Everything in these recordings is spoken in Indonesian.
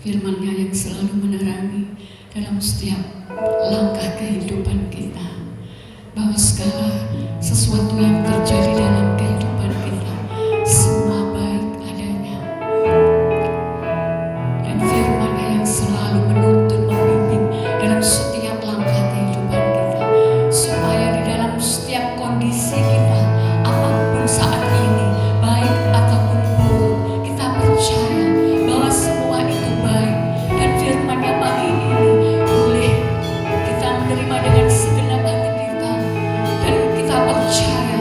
Firman-Nya yang selalu menerangi dalam setiap langkah kehidupan kita, bahwa segala sesuatu yang terjadi dalam kehidupan kita semua baik adanya. Dan firman-Nya yang selalu menuntun, membimbing dalam setiap langkah kehidupan kita, supaya di dalam setiap kondisi kita, apapun saat ini, baik ataupun buruk, kita percaya bahwa semua itu baik. Dan firman-Nya pagi ini boleh kita menerima dengan segenap hati kita, dan kita percaya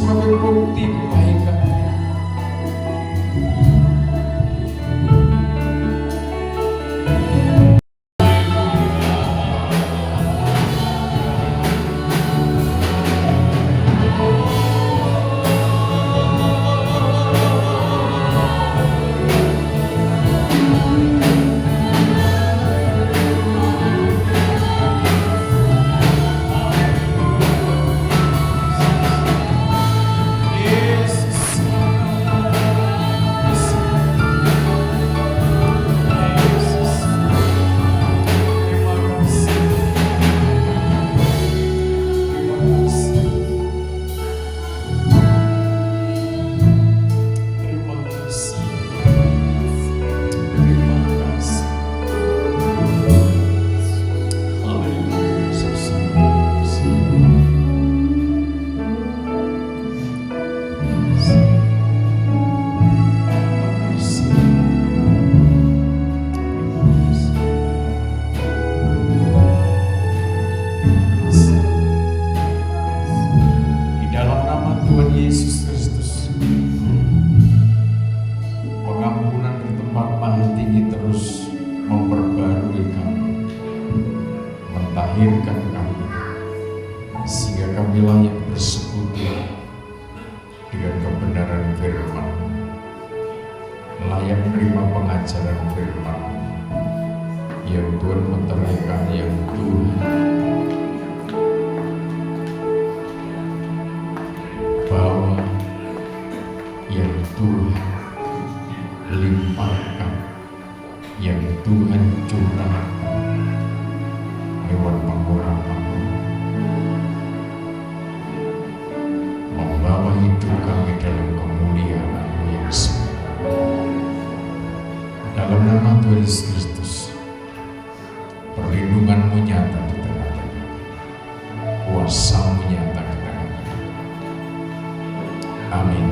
sebagai bukti kebaikan. Melahirkan kami sehingga kami layak bersekutu dengan kebenaran firman, layak menerima pengajaran firman yang Tuhan meteraikan, yang Tuhan bawa, yang Tuhan limpahkan, yang Tuhan curahkan lewat pengharapan, membawa hidup kami dalam kemuliaan-Mu yang sempurna. Dalam nama Tuhan Yesus Kristus, perlindungan-Mu nyata di tengah-tengah, kuasa-Mu nyata di tengah-tengah. Amin.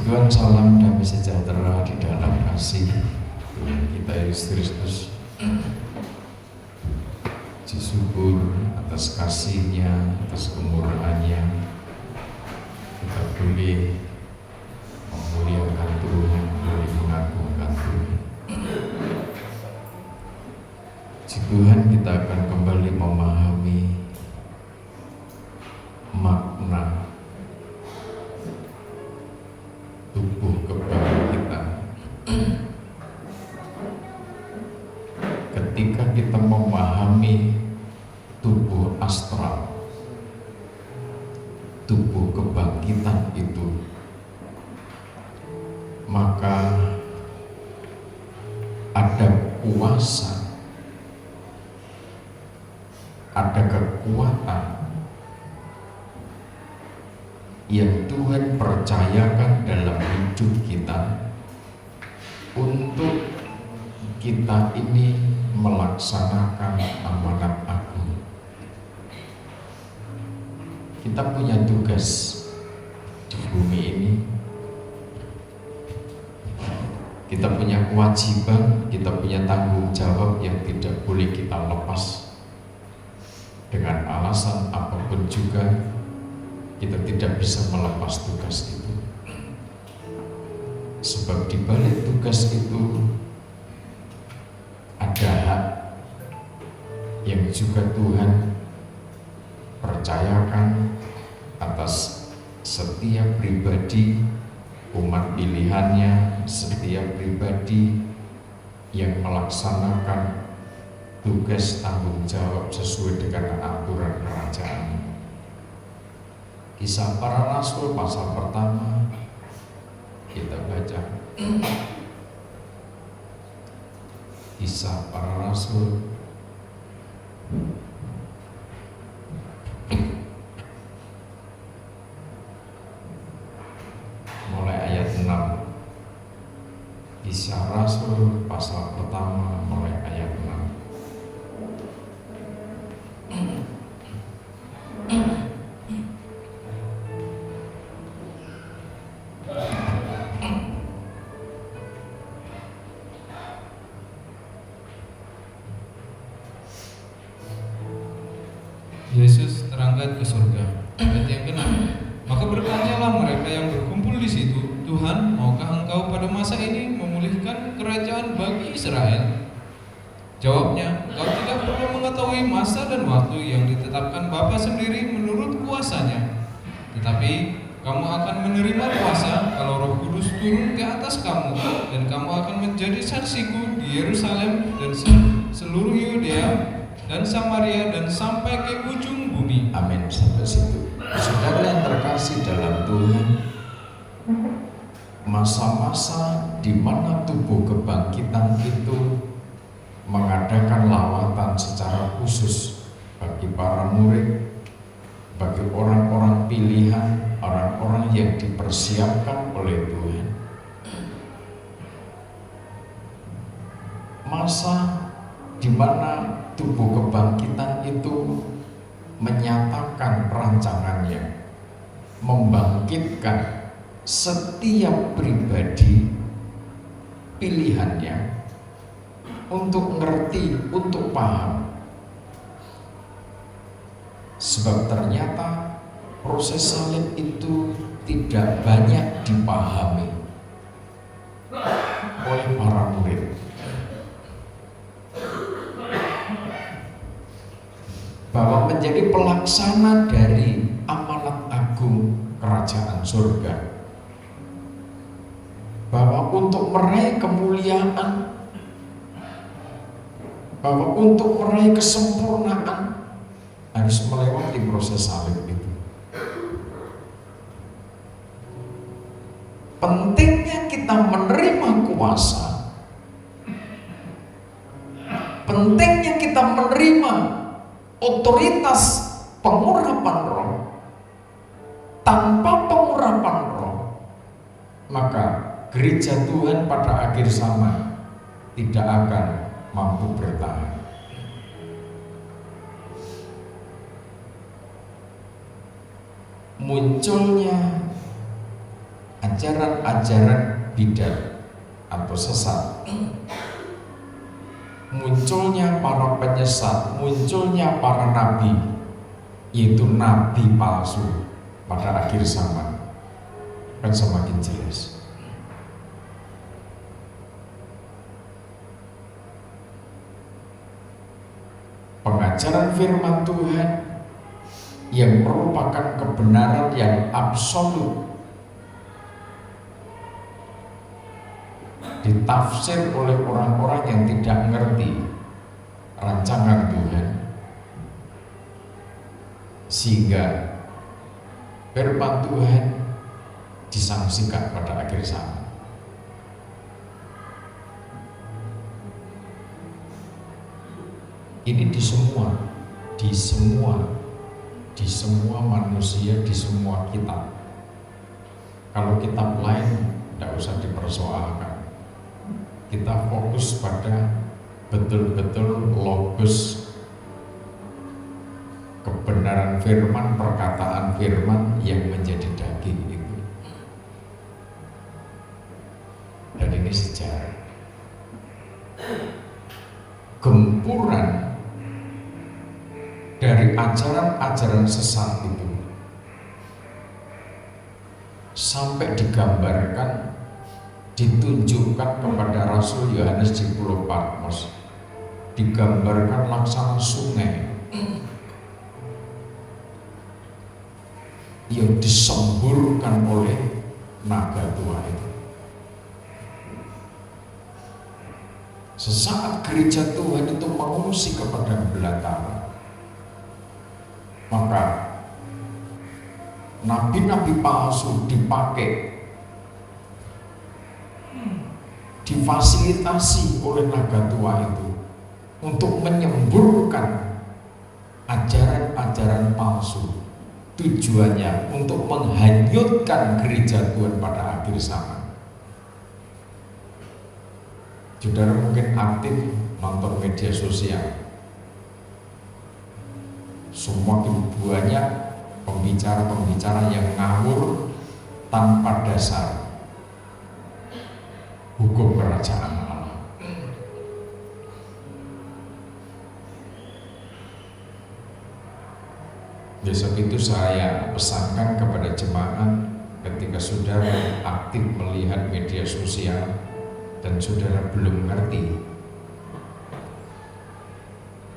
Tuhan, salam damai sejahtera di dalam kasih Tuhan kita Yesus Kristus. Puji syukur atas kasih-Nya, atas kemurahan-Nya, kita boleh memuliakan Tuhan, boleh mengagungkan Tuhan. Puji Tuhan, kita akan kembali memahami makna tubuh kebangkitan. Ketika kita memahami tubuh astral, tubuh kebangkitan itu, maka ada kuasa, ada kekuatan yang Tuhan percayakan dalam hidup kita untuk kita ini melaksanakan amanat agung. Kita punya tugas di bumi ini, kita punya kewajiban, kita punya tanggung jawab yang tidak boleh kita lepas. Dengan alasan apapun juga kita tidak bisa melepas tugas itu, sebab di balik tugas itu ada hak yang juga Tuhan percayakan atas setiap pribadi, umat pilihannya, setiap pribadi yang melaksanakan tugas tanggung jawab sesuai dengan aturan kerajaan. Kisah Para Rasul pasal pertama kita baca. Kisah Para Rasul mulai ayat 6. Kisah Rasul pasal pertama mulai ayat 6. Yesus terangkat ke surga. Ayat yang ke-6. Maka bertanyalah mereka yang berkumpul di situ, Tuhan, maukah Engkau pada masa ini memulihkan kerajaan bagi Israel? Jawabnya, Engkau tidak perlu mengetahui masa dan waktu yang ditetapkan Bapa sendiri menurut kuasanya. Tetapi kamu akan menerima kuasa kalau Roh Kudus turun ke atas kamu, dan kamu akan menjadi saksiku di Yerusalem dan seluruh Yudea dan Samaria dan sampai ke ujung bumi. Amin. Sampai situ. Saudara yang terkasih dalam Tuhan, masa-masa di mana tubuh kebangkitan itu mengadakan lawatan secara khusus bagi para murid, bagi orang-orang pilihan, orang-orang yang dipersiapkan oleh Tuhan. Masa di mana tubuh kebangkitan itu menyatakan rancangannya, membangkitkan setiap pribadi pilihannya untuk ngerti, untuk paham. Sebab ternyata proses salib itu tidak banyak dipahami oleh para murid. Bahwa menjadi pelaksana dari amanat agung kerajaan surga, bahwa untuk meraih kemuliaan, bahwa untuk meraih kesempurnaan harus melewati proses salib itu. Pentingnya kita menerima kuasa, pentingnya kita menerima otoritas pengurapan roh. Tanpa pengurapan roh, maka gereja Tuhan pada akhir zaman tidak akan mampu bertahan. Munculnya ajaran-ajaran bidat atau sesat, munculnya para penyesat, munculnya para nabi, yaitu nabi palsu pada akhir zaman, akan semakin jelas. Pengajaran firman Tuhan yang merupakan kebenaran yang absolut ditafsir oleh orang-orang yang tidak mengerti rancangan Tuhan, sehingga firman Tuhan disangsikan pada akhir zaman. Ini di semua manusia, di semua kitab. Kalau kitab lain tidak usah dipersoalkan. Kita fokus pada betul-betul logos, kebenaran firman, perkataan firman yang menjadi daging itu. Dan ini sejarah. Gempuran dari ajaran-ajaran sesat itu sampai digambarkan, ditunjukkan kepada Rasul Yohanes di Pulau Patmos, digambarkan laksana sungai yang disemburkan oleh naga tua itu. Sesaat gereja Tuhan itu mengungsi kepada belantara, maka nabi-nabi palsu dipakai, difasilitasi oleh naga tua itu untuk menyemburkan ajaran-ajaran palsu. Tujuannya untuk menghanyutkan gereja Tuhan pada akhir zaman. Saudara mungkin aktif nonton media sosial. Semakin banyak pembicara-pembicara yang ngawur tanpa dasar hukum kerajaan Allah. Besok itu saya pesankan kepada jemaat, ketika saudara aktif melihat media sosial dan saudara belum ngerti,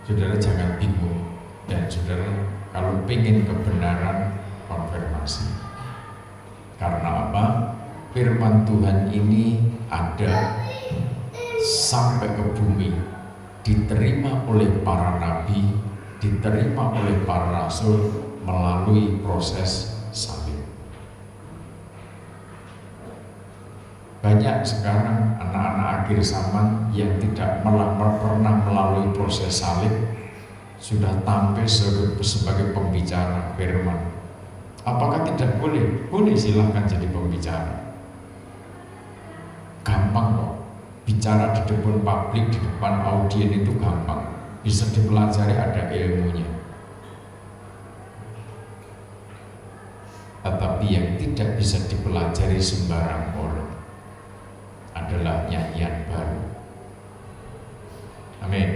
saudara jangan bingung, dan saudara kalau pengen kebenaran konfirmasi. Karena apa? Firman Tuhan ini ada sampai ke bumi, diterima oleh para nabi, diterima oleh para rasul melalui proses salib. Banyak sekarang anak-anak akhir zaman yang tidak pernah melalui proses salib sudah tampil sebagai pembicara firman. Apakah tidak boleh? Boleh, silahkan jadi pembicara. Gampang kok. Bicara di depan publik, di depan audien itu gampang. Bisa dipelajari, ada ilmunya. Tetapi yang tidak bisa dipelajari sembarang orang adalah nyanyian baru. Amin.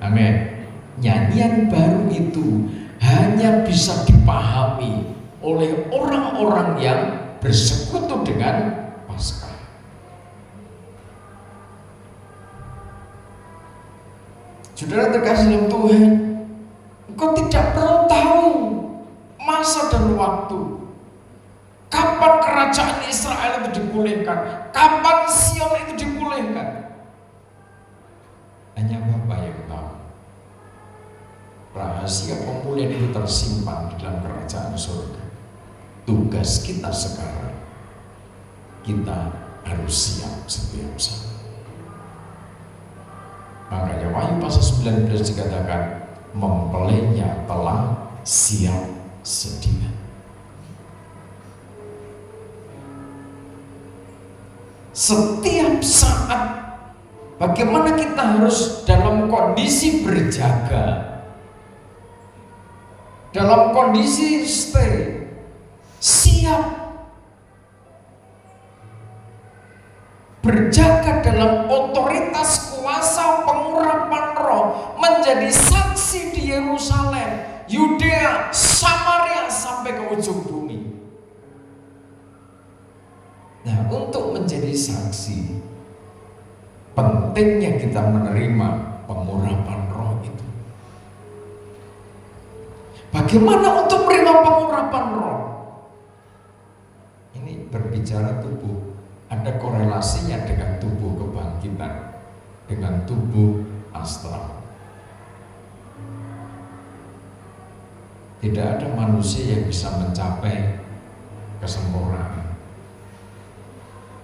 Amin. Nyanyian baru itu hanya bisa dipahami oleh orang-orang yang bersekutu dengan Paskah. Saudara terkasih dalam Tuhan, engkau tidak perlu tahu masa dan waktu, kapan kerajaan Israel itu dipulihkan, kapan Sion itu dipulihkan. Hanya Bapa yang tahu. Rahasia pemulihan itu tersimpan di dalam kerajaan surga. Tugas kita sekarang, kita harus siap setiap saat. Makanya Wahyu pasal 19 dikatakan, mempelainya telah siap sedia. Setiap saat, bagaimana kita harus dalam kondisi berjaga, dalam kondisi stay, siap, berjaga dalam otoritas kuasa pengurapan roh, menjadi saksi di Yerusalem, Yudea, Samaria, sampai ke ujung bumi. Nah, untuk menjadi saksi, pentingnya kita menerima pengurapan roh itu. Bagaimana untuk menerima pengurapan roh? Ini berbicara tubuh, ada korelasinya dengan tubuh kebangkitan, dengan tubuh astral. Tidak ada manusia yang bisa mencapai kesempurnaan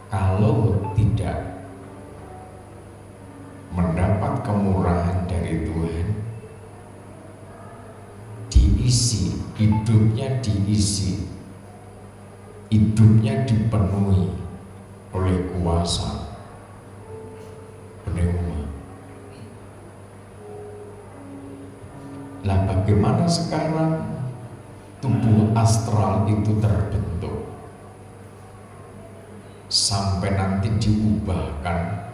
kalau tidak mendapat kemurahan dari Tuhan, diisi, hidupnya diisi, hidupnya dipenuhi oleh kuasa pneuma. Lah bagaimana sekarang tubuh astral itu terbentuk sampai nanti diubahkan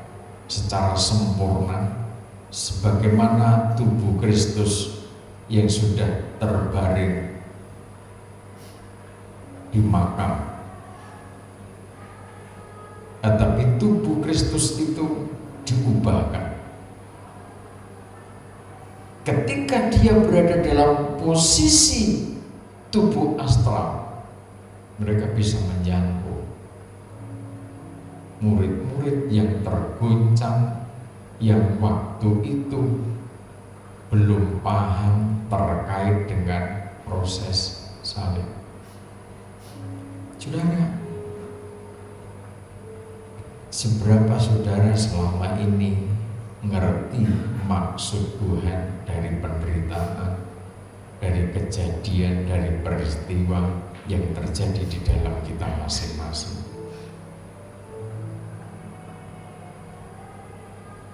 secara sempurna sebagaimana tubuh Kristus yang sudah terbaring di makam. Tetapi tubuh Kristus itu diubahkan ketika dia berada dalam posisi tubuh astral. Mereka bisa menjangkau murid-murid yang terguncang, yang waktu itu belum paham terkait dengan proses salib. Saudara, seberapa saudara selama ini mengerti maksud Tuhan dari penderitaan, dari kejadian, dari peristiwa yang terjadi di dalam kita masing-masing?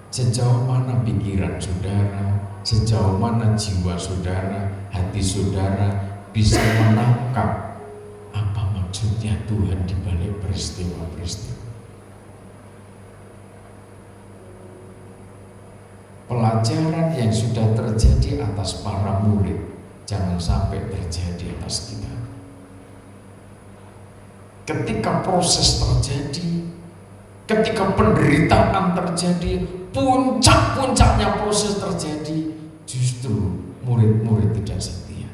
Sejauh mana pikiran saudara, sejauh mana jiwa saudara, hati saudara bisa menangkap apa maksudnya Tuhan di balik peristiwa-peristiwa? Pelajaran yang sudah terjadi atas para murid jangan sampai terjadi atas kita. Ketika proses terjadi, ketika penderitaan terjadi, puncak-puncaknya proses terjadi, justru murid-murid tidak setia.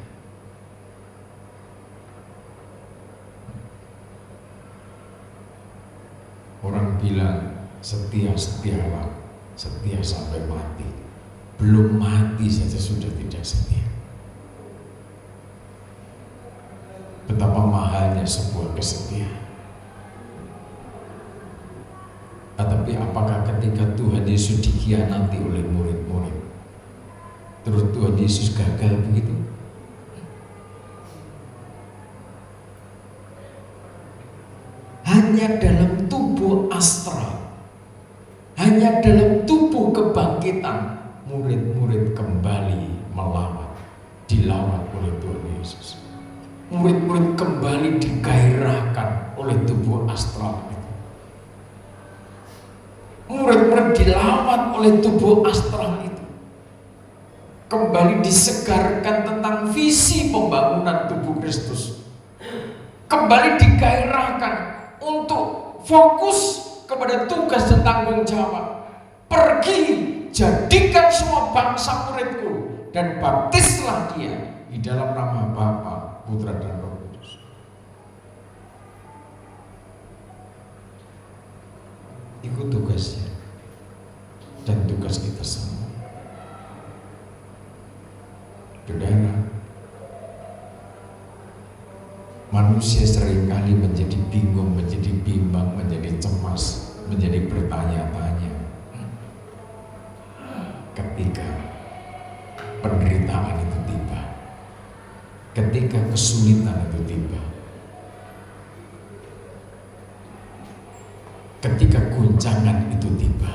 Orang bilang setia-setialah, setia sampai mati. Belum mati saja sudah tidak setia. Betapa mahalnya sebuah kesetiaan. Tetapi apakah ketika Tuhan Yesus dikhianati oleh murid-murid, terus Tuhan Yesus gagal begitu? Hanya dalam tubuh astral, hanya dalam tubuh kebangkitan, murid-murid kembali melawan, dilawat oleh Tuhan Yesus. Murid-murid kembali digairahkan oleh tubuh astral itu. Murid-murid dilawat oleh tubuh astral itu. Kembali disegarkan tentang visi pembangunan tubuh Kristus. Kembali digairahkan untuk fokus kepada tugas dan tanggung jawab. Pergi, jadikan semua bangsa muridku, dan baptislah dia di dalam nama Bapa, Putra dan Roh Kudus. Itu tugasnya dan tugas kita semua. Saudara, manusia seringkali menjadi bingung, menjadi bimbang, menjadi cemas, menjadi bertanya-tanya ketika penderitaan itu tiba, ketika kesulitan itu tiba, ketika guncangan itu tiba.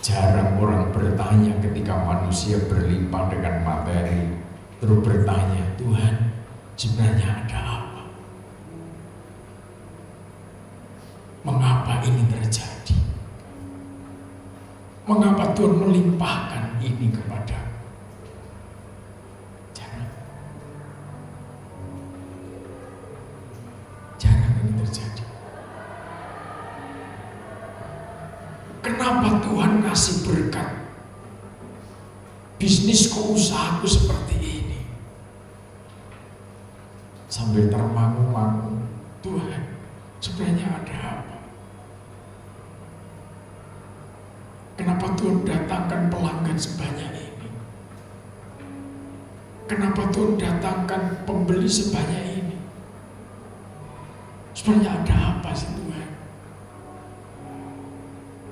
Jarang orang bertanya ketika manusia berlimpah dengan materi, terus bertanya, Tuhan, sebenarnya ada apa? Mengapa ini terjadi? Mengapa Tuhan melimpahkan ini kepadaku? Jarang ini terjadi. Kenapa Tuhan kasih berkat bisnisku, usahaku seperti ini? Sambil termangu-mangu, Tuhan, sebenarnya ada apa? Kenapa Tuhan datangkan pelanggan sebanyak ini? Kenapa Tuhan datangkan pembeli sebanyak ini? Sebenarnya ada apa sih Tuhan?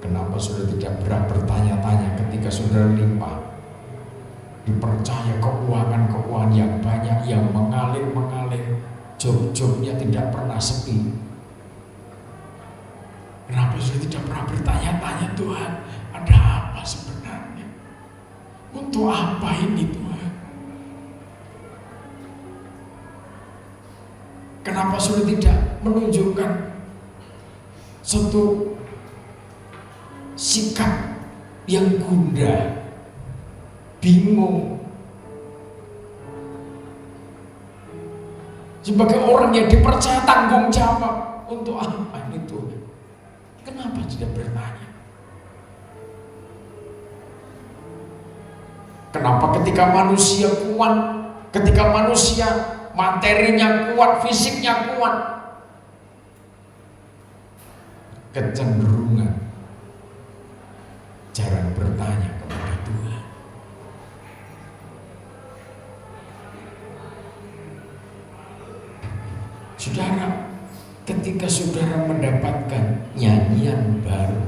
Kenapa saudara tidak berat bertanya-tanya ketika saudara limpah, dipercaya keuangan yang banyak, yang mengalir, job-jobnya tidak pernah sepi? Kenapa saudara tidak pernah bertanya-tanya, Tuhan, ada apa sebenarnya? Untuk apa ini Tuhan? Kenapa saudara tidak menunjukkan suatu sikap yang gundah, bingung, sebagai orang yang dipercaya tanggung jawab? Untuk apa ini Tuhan? Kenapa tidak bertanya? Kenapa ketika manusia kuat, ketika manusia materinya kuat, fisiknya kuat, kecenderungan jarang bertanya kepada Tuhan? Saudara, ketika saudara mendapatkan nyanyian baru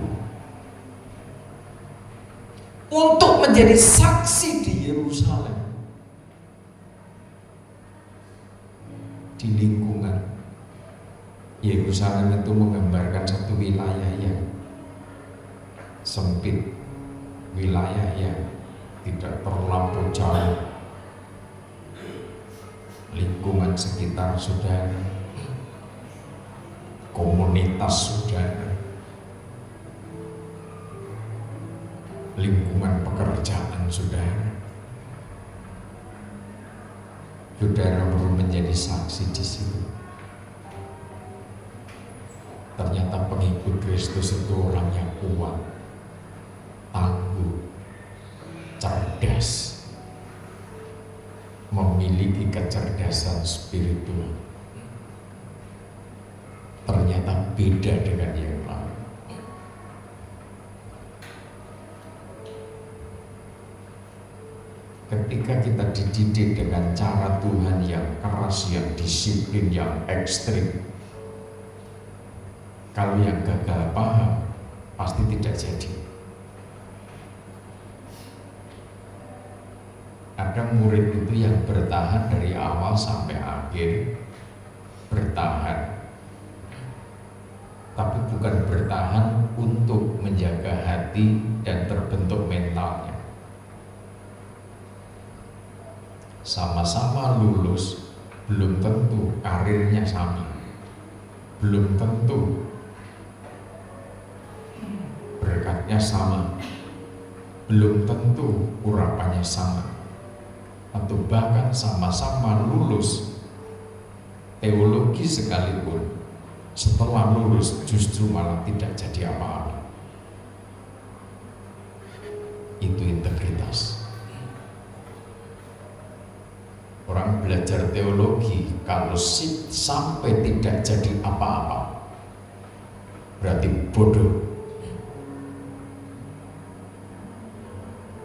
untuk menjadi saksi di Yerusalem, di lingkungan Yerusalem itu menggambarkan satu wilayah yang sempit, wilayah yang tidak terlampau jauh, lingkungan sekitar saudara, komunitas saudara, lingkungan pekerjaan saudara, Saudara perlu menjadi saksi di situ. Ternyata pengikut Kristus itu orang yang kuat, tangguh, cerdas, memiliki kecerdasan spiritual. Ternyata beda dengan yang lain. Ketika kita dididik dengan cara Tuhan yang keras, yang disiplin, yang ekstrim, kalau yang gagal paham pasti tidak jadi. Ada murid itu yang bertahan dari awal sampai akhir, bertahan, tapi bukan bertahan untuk menjaga hati dan terbentuk mentalnya. Sama-sama lulus, belum tentu karirnya sama, belum tentu berkatnya sama, belum tentu urapannya sama, atau bahkan sama-sama lulus teologi sekalipun, setelah lulus justru malah tidak jadi apa-apa. Itu integritas. Orang belajar teologi kalau sampai tidak jadi apa-apa berarti bodoh.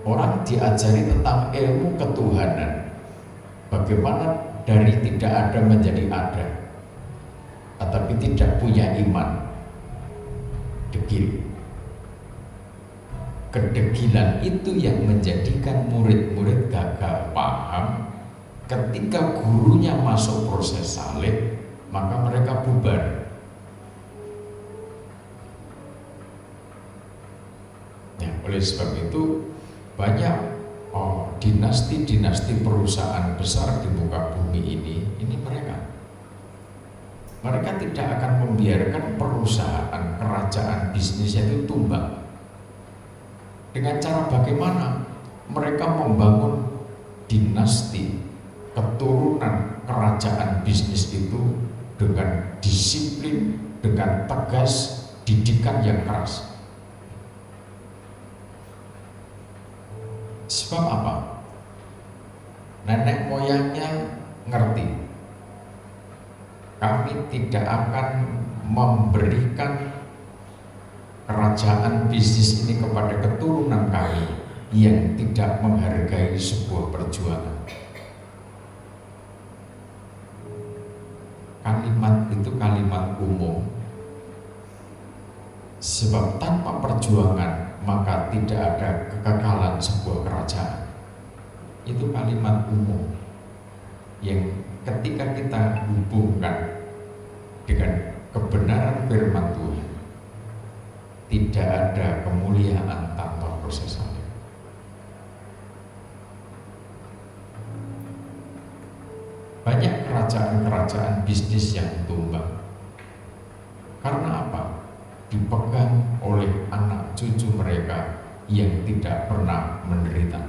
Orang diajari tentang ilmu ketuhanan, bagaimana dari tidak ada menjadi ada, tetapi tidak punya iman, degil. Kedegilan itu yang menjadikan murid-murid gagal paham. Ketika gurunya masuk proses salib, maka mereka bubar. Ya, oleh sebab itu banyak dinasti-dinasti perusahaan besar di muka bumi ini mereka tidak akan membiarkan perusahaan, kerajaan, bisnisnya itu tumbang. Dengan cara bagaimana? Mereka membangun dinasti, keturunan kerajaan bisnis itu dengan disiplin, dengan tegas, didikan yang keras. Sebab apa? Nenek moyangnya ngerti, kami tidak akan memberikan kerajaan bisnis ini kepada keturunan kami yang tidak menghargai sebuah perjuangan. Kalimat itu kalimat umum, sebab tanpa perjuangan maka tidak ada kekekalan sebuah kerajaan. Itu kalimat umum yang ketika kita hubungkan dengan kebenaran firman Tuhan, tidak ada kemuliaan tanpa proses salib. Banyak kerajaan-kerajaan bisnis yang tumbang. Karena apa? Dipegang oleh anak cucu mereka yang tidak pernah menderita,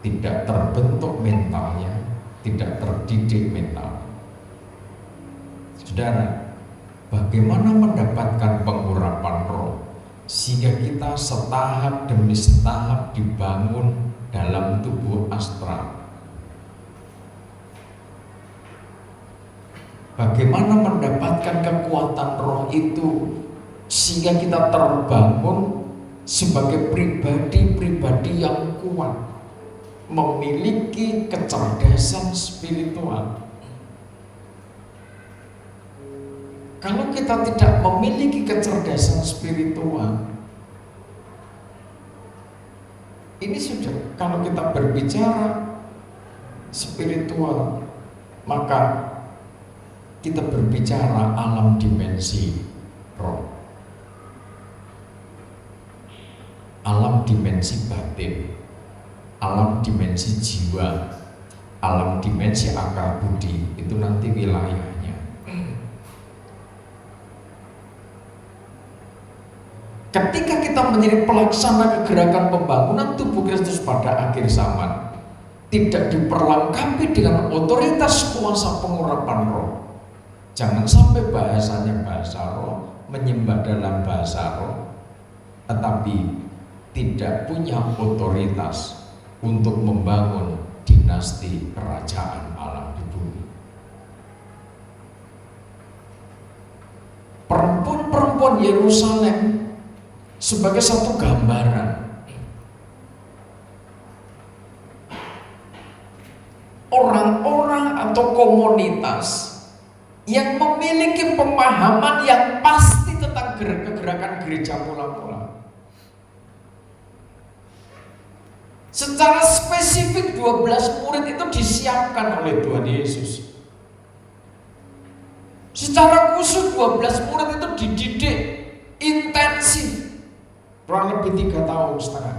tidak terbentuk mentalnya, tidak terdidik mental. Saudara, bagaimana mendapatkan pengurapan roh sehingga kita setahap demi setahap dibangun dalam tubuh astral? Bagaimana mendapatkan kekuatan roh itu sehingga kita terbangun sebagai pribadi-pribadi yang kuat, memiliki kecerdasan spiritual. Kalau kita tidak memiliki kecerdasan spiritual, ini sudah, kalau kita berbicara spiritual, maka kita berbicara alam dimensi roh, alam dimensi batin, alam dimensi jiwa, alam dimensi akal budi. Itu nanti wilayahnya. Ketika kita menjadi pelaksana kegerakan pembangunan tubuh Kristus pada akhir zaman, tidak diperlengkapi dengan otoritas kuasa pengurapan roh. Jangan sampai bahasanya bahasa roh, menyembah dalam bahasa roh, tetapi tidak punya otoritas untuk membangun dinasti kerajaan Allah di bumi. Perempuan-perempuan Yerusalem sebagai satu gambaran orang-orang atau komunitas yang memiliki pemahaman yang pasti tentang kegerakan gereja mula-mula. Secara spesifik 12 murid itu disiapkan oleh Tuhan Yesus. Secara khusus 12 murid itu dididik intensif kurang lebih 3,5 tahun.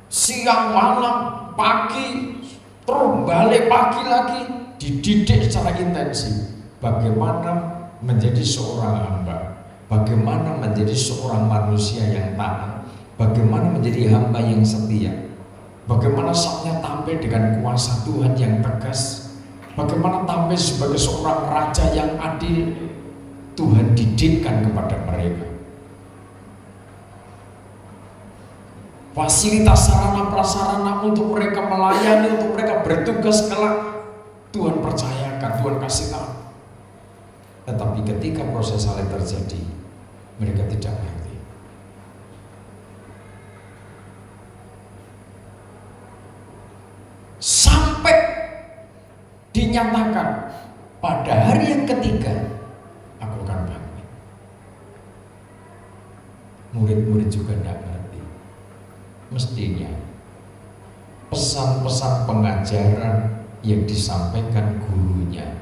Siang malam, pagi, terus balik pagi lagi, dididik secara intensif. Bagaimana menjadi seorang hamba, bagaimana menjadi seorang manusia yang taat, bagaimana menjadi hamba yang setia, bagaimana saatnya tampil dengan kuasa Tuhan yang tegas, bagaimana tampil sebagai seorang raja yang adil. Tuhan didikkan kepada mereka. Fasilitas sarana prasarana untuk mereka melayani, untuk mereka bertugas kelak, Tuhan percayakan, Tuhan kasih tahu. Tetapi ketika proses salib terjadi, mereka tidak mengerti. Sampai dinyatakan pada hari yang ketiga, aku akan bangkit. Murid-murid juga tidak mengerti. Mestinya pesan-pesan pengajaran yang disampaikan gurunya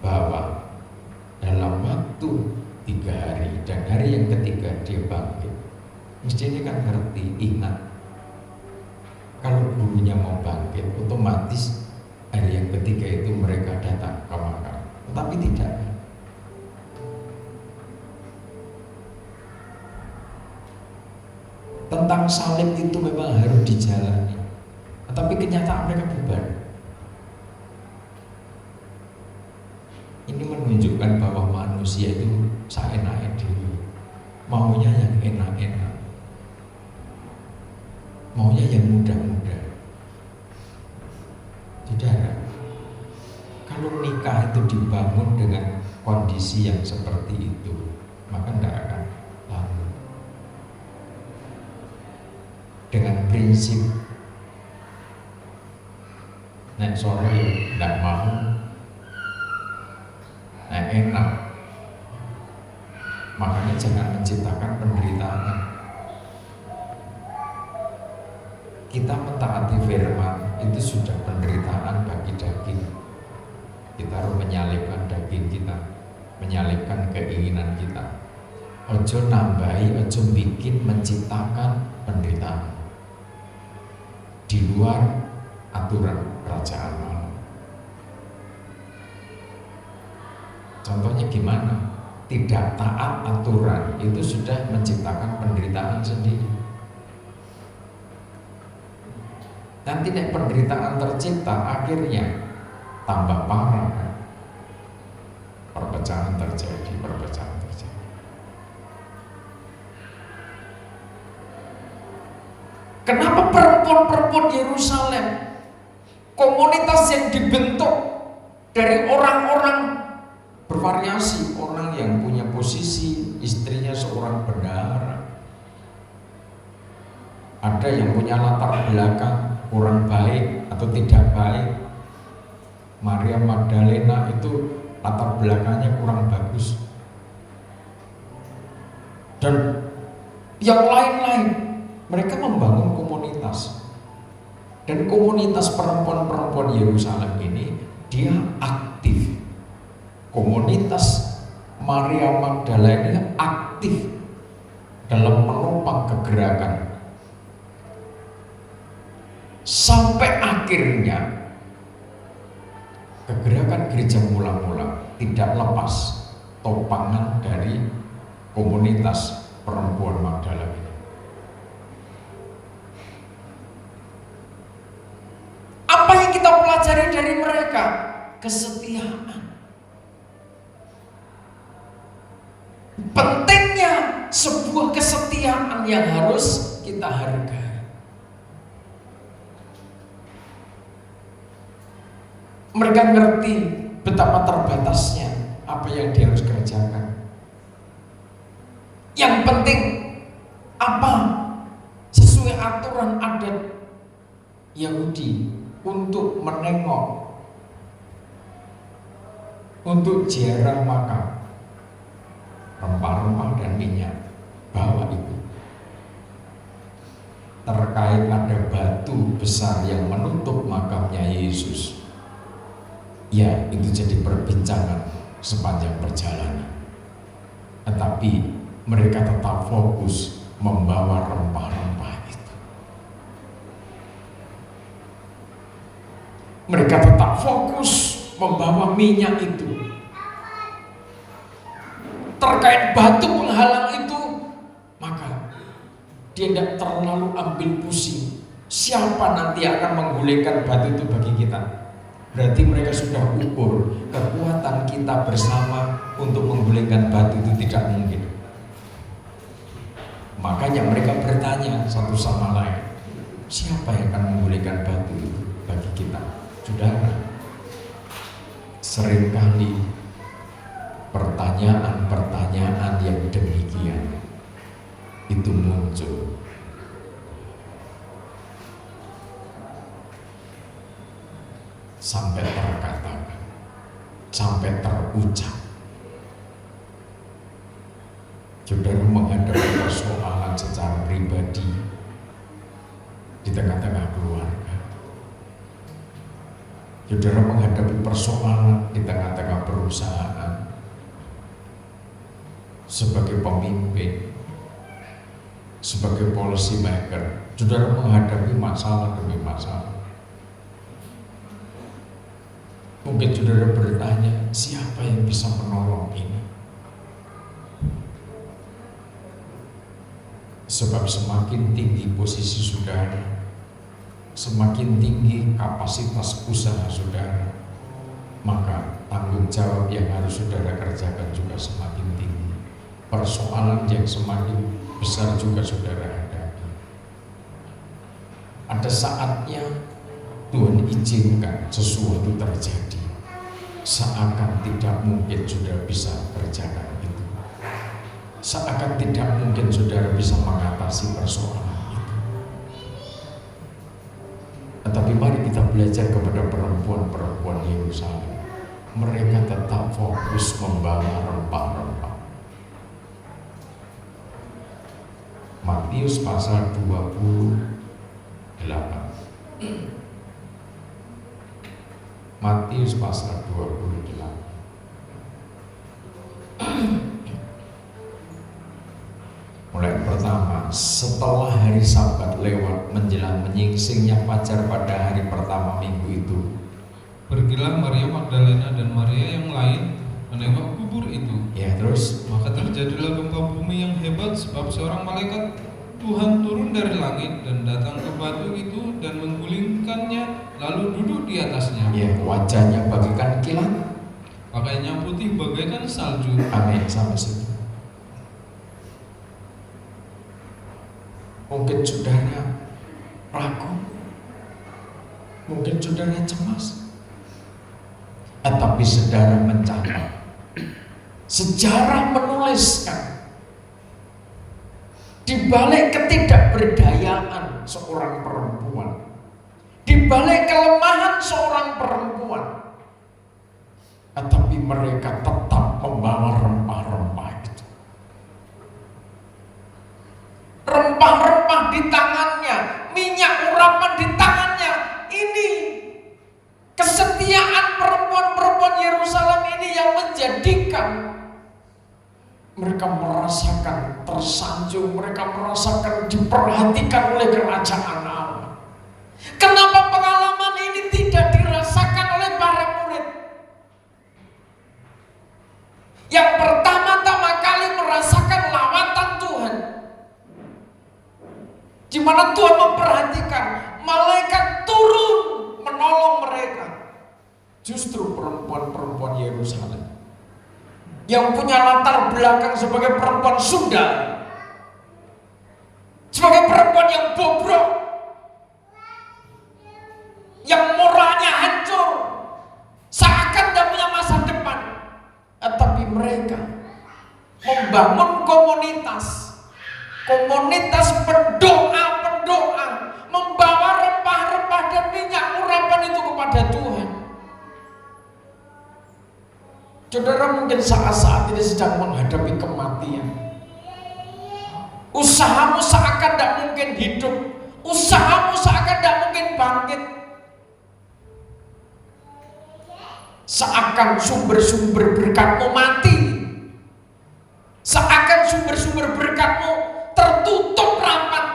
bahwa dalam waktu 3 hari dan hari yang ketiga dia bangkit, mestinya kan ngerti, ingat. Kalau gurunya mau bangkit, otomatis hari yang ketiga itu mereka datang ke makam. Tetapi tidak. Tentang salib itu memang harus dijalani, tetapi kenyataan mereka bubar. Ini menunjukkan bahwa manusia itu seenaknya diri, maunya yang enak-enak, maunya yang mudah-mudah. Saudara, kalau nikah itu dibangun dengan kondisi yang seperti itu, maka tidak akan lalu. Dengan prinsip nek sore tidak mau, nek enak, makanya jangan menciptakan penderitaan. Kita mentaati firman itu sudah penderitaan bagi daging. Kita harus menyalibkan daging kita, menyalibkan keinginan kita. Ojo nambahi, ojo bikin menciptakan penderitaan di luar aturan kerajaan Allah. Contohnya gimana? Tidak taat aturan itu sudah menciptakan penderitaan sendiri. Nanti nek penderitaan tercipta, akhirnya tambah parah kan? Perpecahan terjadi. Kenapa perempuan-perempuan Yerusalem, komunitas yang dibentuk dari orang-orang bervariasi, orang yang punya posisi istrinya seorang bendahara, ada yang punya latar belakang kurang baik atau tidak baik. Maria Magdalena itu latar belakangnya kurang bagus, dan yang lain-lain. Mereka membangun komunitas, dan komunitas perempuan-perempuan Yerusalem ini dia aktif. Komunitas Maria Magdalena ini aktif dalam menopang kegerakan sampai akhirnya kegerakan gereja mula-mula tidak lepas topangan dari komunitas perempuan Magdala ini. Apa yang kita pelajari dari mereka? Kesetiaan. Pentingnya sebuah kesetiaan yang harus kita hargai. Mereka ngerti betapa terbatasnya apa yang dia harus kerjakan. Yang penting apa? Sesuai aturan adat Yahudi untuk menengok, untuk ziarah makam, rempah-rempah dan minyak bawa itu. Terkait ada batu besar yang menutup makamnya Yesus, ya itu jadi perbincangan sepanjang perjalanan. Tetapi mereka tetap fokus membawa rempah-rempah itu. Mereka tetap fokus membawa minyak itu. Terkait batu penghalang itu, maka dia tidak terlalu ambil pusing siapa nanti akan menggulingkan batu itu bagi kita. Berarti mereka sudah ukur kekuatan kita bersama untuk menggulingkan batu itu tidak mungkin. Makanya mereka bertanya satu sama lain, siapa yang akan menggulingkan batu itu bagi kita? Saudara, seringkali pertanyaan-pertanyaan yang demikian itu muncul sampai terkatakan, sampai terucap. Saudara menghadapi persoalan secara pribadi di tengah-tengah keluarga. Saudara menghadapi persoalan di tengah-tengah perusahaan. Sebagai pemimpin, sebagai policy maker, saudara menghadapi masalah demi masalah. Mungkin saudara bertanya, siapa yang bisa menolong ini? Sebab semakin tinggi posisi saudara, semakin tinggi kapasitas usaha saudara, maka tanggung jawab yang harus saudara kerjakan juga semakin tinggi. Persoalan yang semakin besar juga saudara hadapi. Ada saatnya Tuhan izinkan sesuatu terjadi, seakan tidak mungkin saudara bisa kerjakan itu, seakan tidak mungkin saudara bisa mengatasi persoalan itu. Tetapi mari kita belajar kepada perempuan-perempuan Yerusalem. Mereka tetap fokus membawa rempah-rempah. Matius pasal 28. Matius pasal 28. Mulai pertama, setelah hari Sabat lewat menjelang menyingsingnya fajar pada hari pertama minggu itu, pergilah Maria Magdalena dan Maria yang lain menengok kubur itu. ya terus, Maka terjadilah gempa bumi yang hebat, sebab seorang malaikat Tuhan turun dari langit dan datang ke batu itu dan menggulingkannya, lalu duduk di atasnya. ya wajahnya bagaikan kilat. Pakaiannya putih bagaikan salju. Amin, sampai situ. Mungkin saudara ragu, mungkin saudara cemas, tetapi saudara mencatat. Sejarah menuliskan di balik ketidakberdayaan seorang perempuan, di balik kelemahan seorang perempuan, tetapi mereka tetap membawa rempah-rempah itu. Rempah-rempah di tangannya, minyak urapan di tangannya. Ini kesetiaan perempuan-perempuan Yerusalem ini yang menjadikan mereka merasakan tersanjung, mereka merasakan diperhatikan oleh kerajaan Allah. Kenapa pengalaman ini tidak dirasakan oleh para murid? Yang pertama-tama kali merasakan di mana Tuhan memperhatikan malaikat turun menolong mereka. Justru perempuan-perempuan Yerusalem yang punya latar belakang sebagai perempuan Sunda, sebagai perempuan yang bobrok, yang moralnya hancur, seakan tidak punya masa depan, tetapi mereka membangun komunitas pendoa, membawa rempah-rempah dan minyak urapan itu kepada Tuhan. Saudara mungkin saat ini sedang menghadapi kematian. Usahamu seakan tidak mungkin hidup, usahamu seakan tidak mungkin bangkit, seakan sumber-sumber berkatmu mati, seakan sumber-sumber berkatmu tertutup rapat.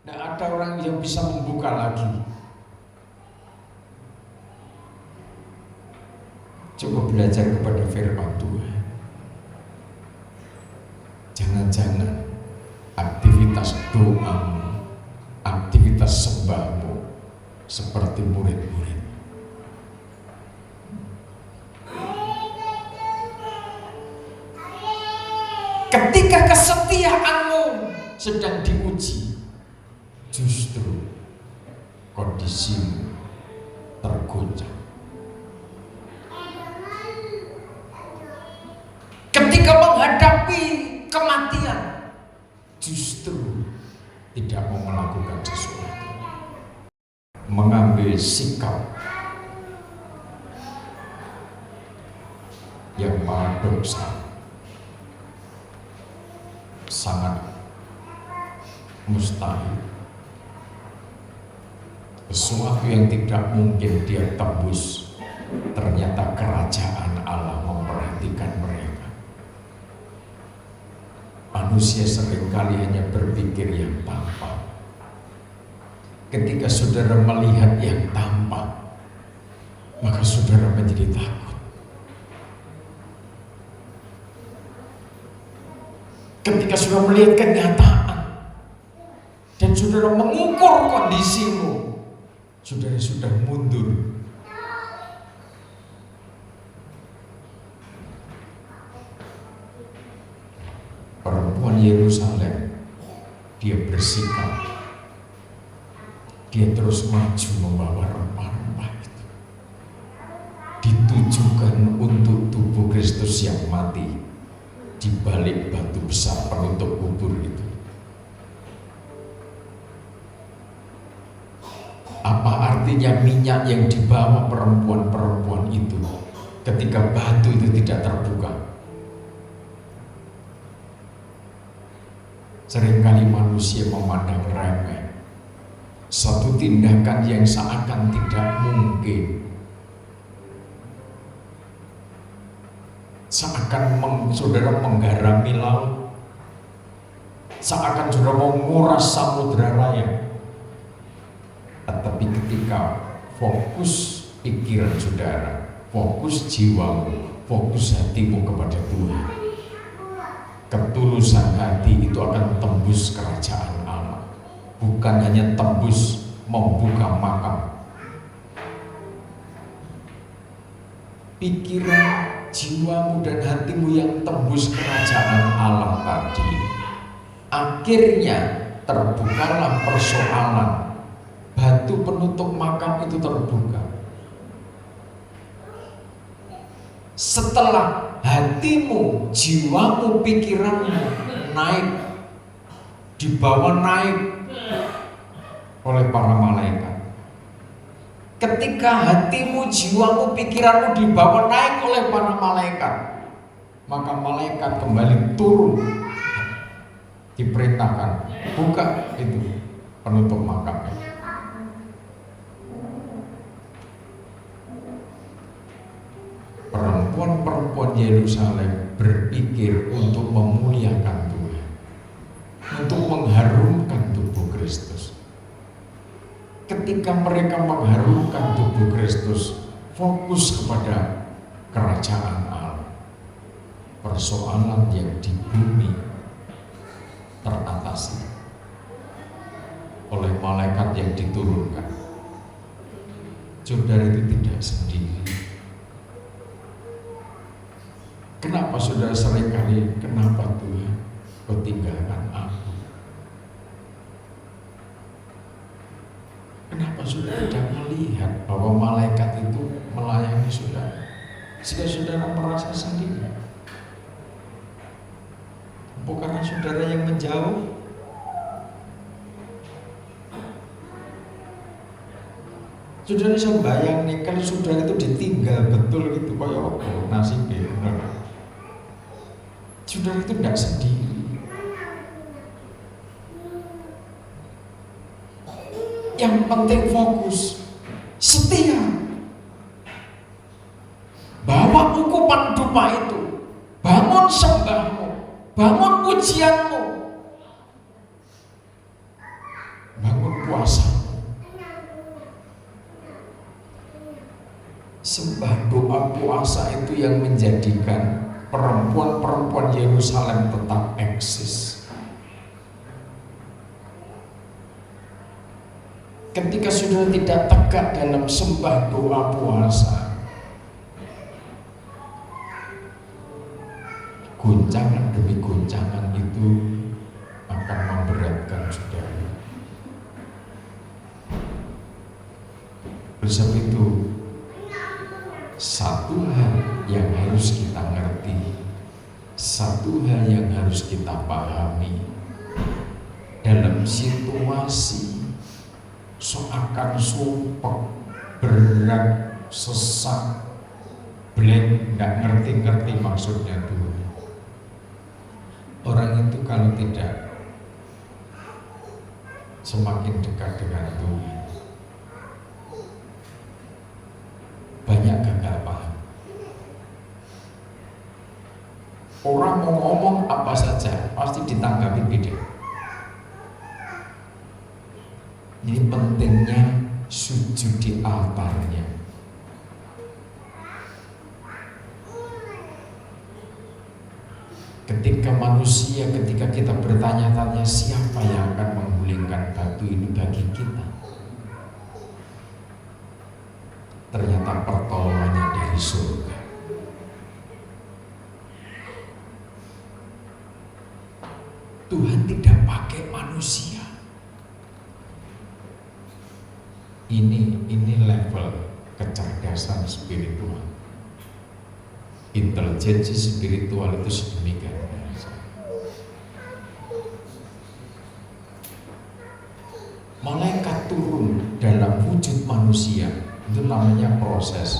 Tidak ada orang yang bisa membuka lagi. Coba belajar kepada firman Tuhan. Jangan-jangan aktivitas doamu, aktivitas sembahmu seperti murid-murid. Ketika kesetiaanmu sedang diuji, justru kondisimu tergoncang. Ketika menghadapi kematian, justru tidak mau melakukan sesuatu, mengambil sikap yang paradoksal, sangat mustahil. Sesuatu yang tidak mungkin dia tembus, ternyata kerajaan Allah memperhatikan mereka. Manusia seringkali hanya berpikir yang tampak. Ketika saudara melihat yang tampak, maka saudara menjadi takut. Ketika saudara melihat kenyataan dan saudara mengukur kondisimu, saudara sudah mundur. Perempuan Yerusalem, dia bersikap, dia terus maju membawa rempah-rempah itu, ditujukan untuk tubuh Kristus yang mati di balik batu besar penutup kubur itu. Apa artinya minyak yang dibawa perempuan-perempuan itu ketika batu itu tidak terbuka? Seringkali manusia memandang remeh satu tindakan yang seakan tidak mungkin, seakan saudara menggarami laut, seakan saudara mau nguras samudra raya. Tetapi ketika fokus pikiran saudara, fokus jiwamu, fokus hatimu kepada Tuhan, ketulusan hati itu akan tembus kerajaan Allah. Bukan hanya tembus membuka makam. Pikiran, jiwamu dan hatimu yang tembus kerajaan Allah tadi, akhirnya terbukalah persoalan. Batu penutup makam itu terbuka. Setelah hatimu, jiwamu, pikiranmu naik, dibawa naik oleh para malaikat. Ketika hatimu, jiwamu, pikiranmu dibawa naik oleh para malaikat, maka malaikat kembali turun, diperintahkan buka itu penutup makamnya. Perempuan-perempuan Yerusalem berpikir untuk memuliakan Tuhan, untuk mengharumkan tubuh Kristus. Ketika mereka mengharumkan tubuh Kristus, fokus kepada kerajaan Allah, persoalan yang di bumi teratasi. malaikat yang diturunkan. Saudara itu tidak sendiri. Kenapa saudara seringkali, kenapa Tuhan kau tinggalkan aku? Kenapa saudara tidak melihat bahwa malaikat itu melayani saudara? Sehingga saudara merasa sendiri. Bukan karena saudara yang menjauh. Saudara bisa bayang nih, kalau saudara itu ditinggal betul gitu, kayak apa nasibnya. Saudara itu tidak sendiri. Yang penting fokus, setia. Bawa ukupan dupa itu, bangun sembahmu, bangun pujianmu, bangun puasamu. Sembah, doa, puasa itu yang menjadikan perempuan-perempuan Yerusalem tetap eksis. Ketika sudah tidak tegak dalam sembah, doa, puasa, guncangan demi guncangan itu akan memberatkan saudara. Oleh sebab itu, satu hal yang harus kita ngerti, satu hal yang harus kita pahami, dalam situasi seakan sumpek, berat, sesak, blank, nggak ngerti-ngerti maksudnya Tuhan. Orang itu kalau tidak semakin dekat dengan Tuhan, banyak gagal paham. Orang mau ngomong apa saja pasti ditanggapi beda. Ini pentingnya sujud di altarnya. Ketika manusia, ketika kita bertanya-tanya siapa yang akan menggulingkan batu ini bagi kita, ternyata pertolongannya dari surga. Tuhan tidak pakai manusia. Ini level kecerdasan spiritual. Intelijensi spiritual itu sedemikian. Malaikat turun dalam wujud manusia. Itu namanya proses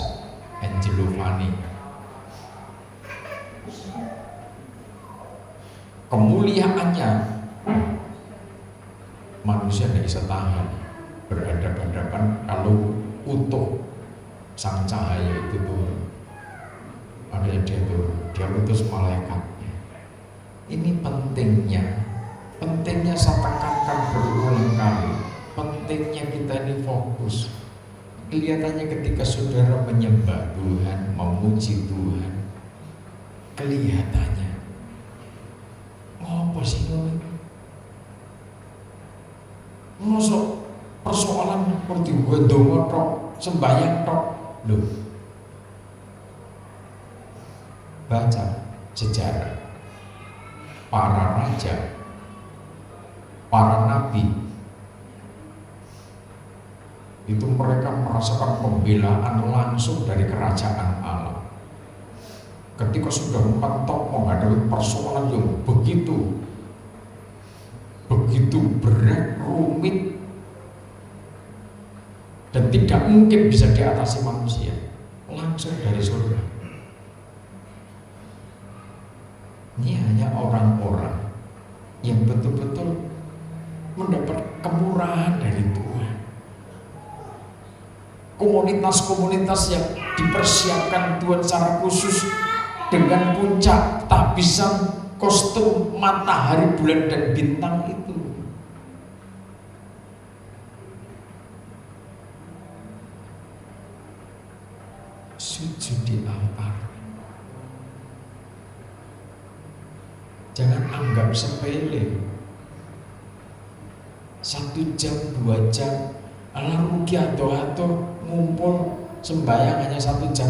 angelofani. Kemuliaannya manusia tidak bisa tahan berhadapan-hadapan kalau utuh sang cahaya itu turun. Makanya dia utus malaikatnya. Ini pentingnya saya tekankan berulang kali. Pentingnya kita ini fokus. Kelihatannya ketika saudara menyembah Tuhan, memuji Tuhan, kelihatannya ngopo sih kowe? Mosok persoalan seperti gue dongo tok, sembahyang tok. Loh. Baca sejarah para raja, para nabi, itu mereka merasakan pembelaan langsung dari kerajaan Allah. Ketika sudah mentok menghadapi persoalan yang begitu berat, rumit, dan tidak mungkin bisa diatasi manusia, langsung dari surga. Ini hanya orang-orang yang betul-betul mendapat kemurahan dari Tuhan. Komunitas-komunitas yang dipersiapkan Tuhan secara khusus dengan puncak tahbisan kostum matahari, bulan, dan bintang itu. Sujud di altar. Jangan anggap sepele. 1 jam, 2 jam, alah rugi atau ngumpul sembahyang hanya 1,5 jam.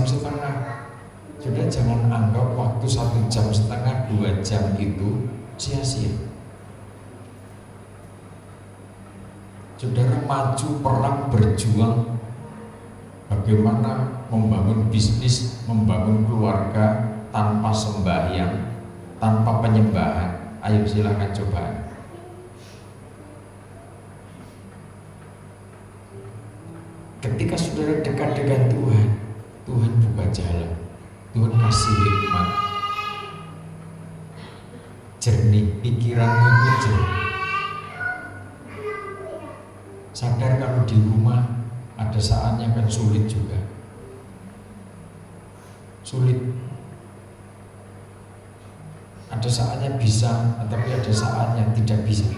Sudah, jangan anggap waktu 1,5 jam, 2 jam itu sia-sia. Saudara maju, perang, berjuang, bagaimana membangun bisnis, membangun keluarga tanpa sembahyang, tanpa penyembahan. Ayo silakan coba. Ketika saudara dekat dengan Tuhan, Tuhan buka jalan, Tuhan kasih hikmat, jernih, pikiranmu itu jernih. Sadar kalau di rumah ada saatnya kan sulit juga, sulit. Ada saatnya bisa, tapi ada saatnya tidak bisa.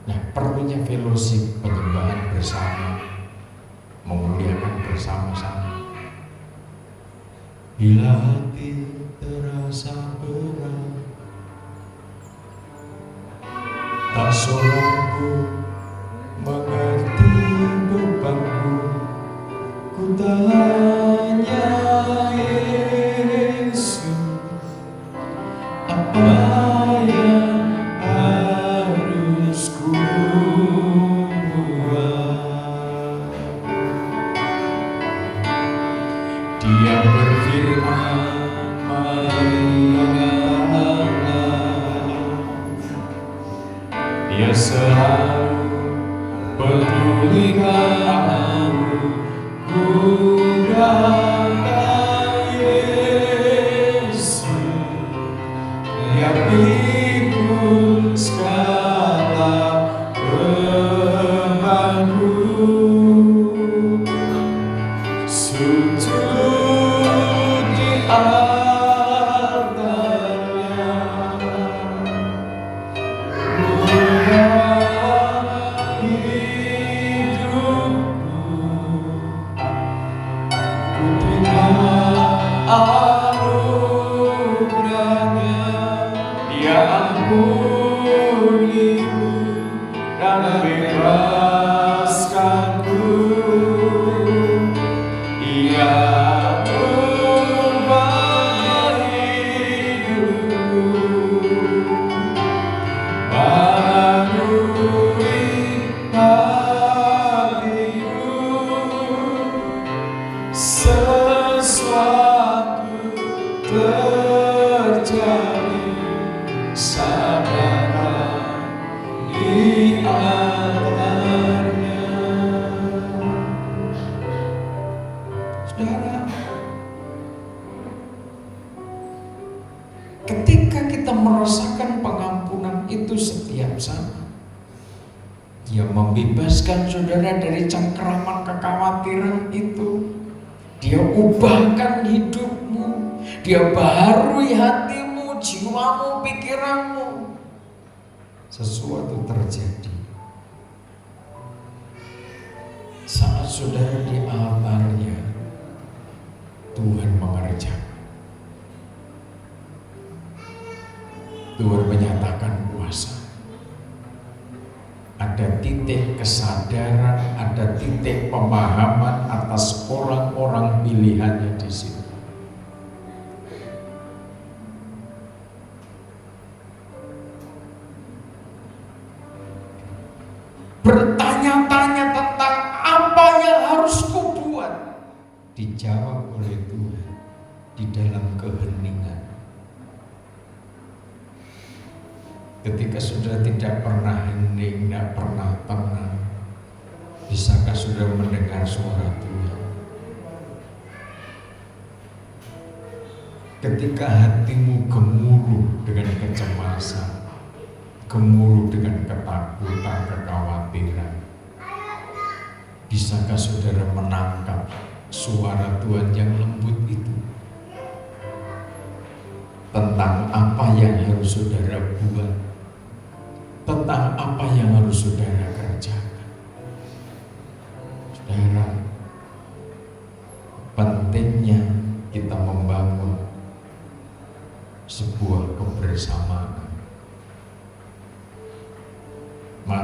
Nah, perlunya fellowship, penyembahan bersama, memuliakan bersama-sama. Bila hati terasa berat, tak seorang pun mengerti bebanku, ku tanya Yesus, apa yang harus ku buat? Dia berfirman, marilah. Dia selalu pedulikan aku, datang Yesus, Dia pikul segala bebanku, sujud di altarnya, murah hidupku, ku terima anugerahnya. Dia ampuniku dan bebaskanku, Ia ubah hidupku, barui hatiku, sesuatu terjadi, sadarlah di altarnya. Saudara, ketika kita merasakan pengampunan itu setiap saat, Dia membebaskan saudara dari cengkeraman kekhawatiran itu. Dia ubahkan hidupmu, Dia baharui hatimu, jiwamu, pikiranmu. Sesuatu terjadi saat saudara di altarnya. Tuhan mengerjakan, Tuhan menyatakan kuasa. Ada titik kesadaran, ada titik pemahaman atas orang-orang pilihannya di situ. Bertanya-tanya tentang apa yang harus kubuat, dijawab oleh Tuhan di dalam keheningan. Ketika sudah tidak pernah hening, tidak pernah tenang, bisakah sudah mendengar suara Tuhan? Ketika hatimu gemuruh dengan kecemasan, gemuruh dengan ketakutan, kekhawatiran, bisakah saudara menangkap suara Tuhan yang lembut itu? Tentang apa yang harus saudara buat, tentang apa yang harus saudara kerjakan. Saudara, pentingnya kita membangun sebuah kebersamaan.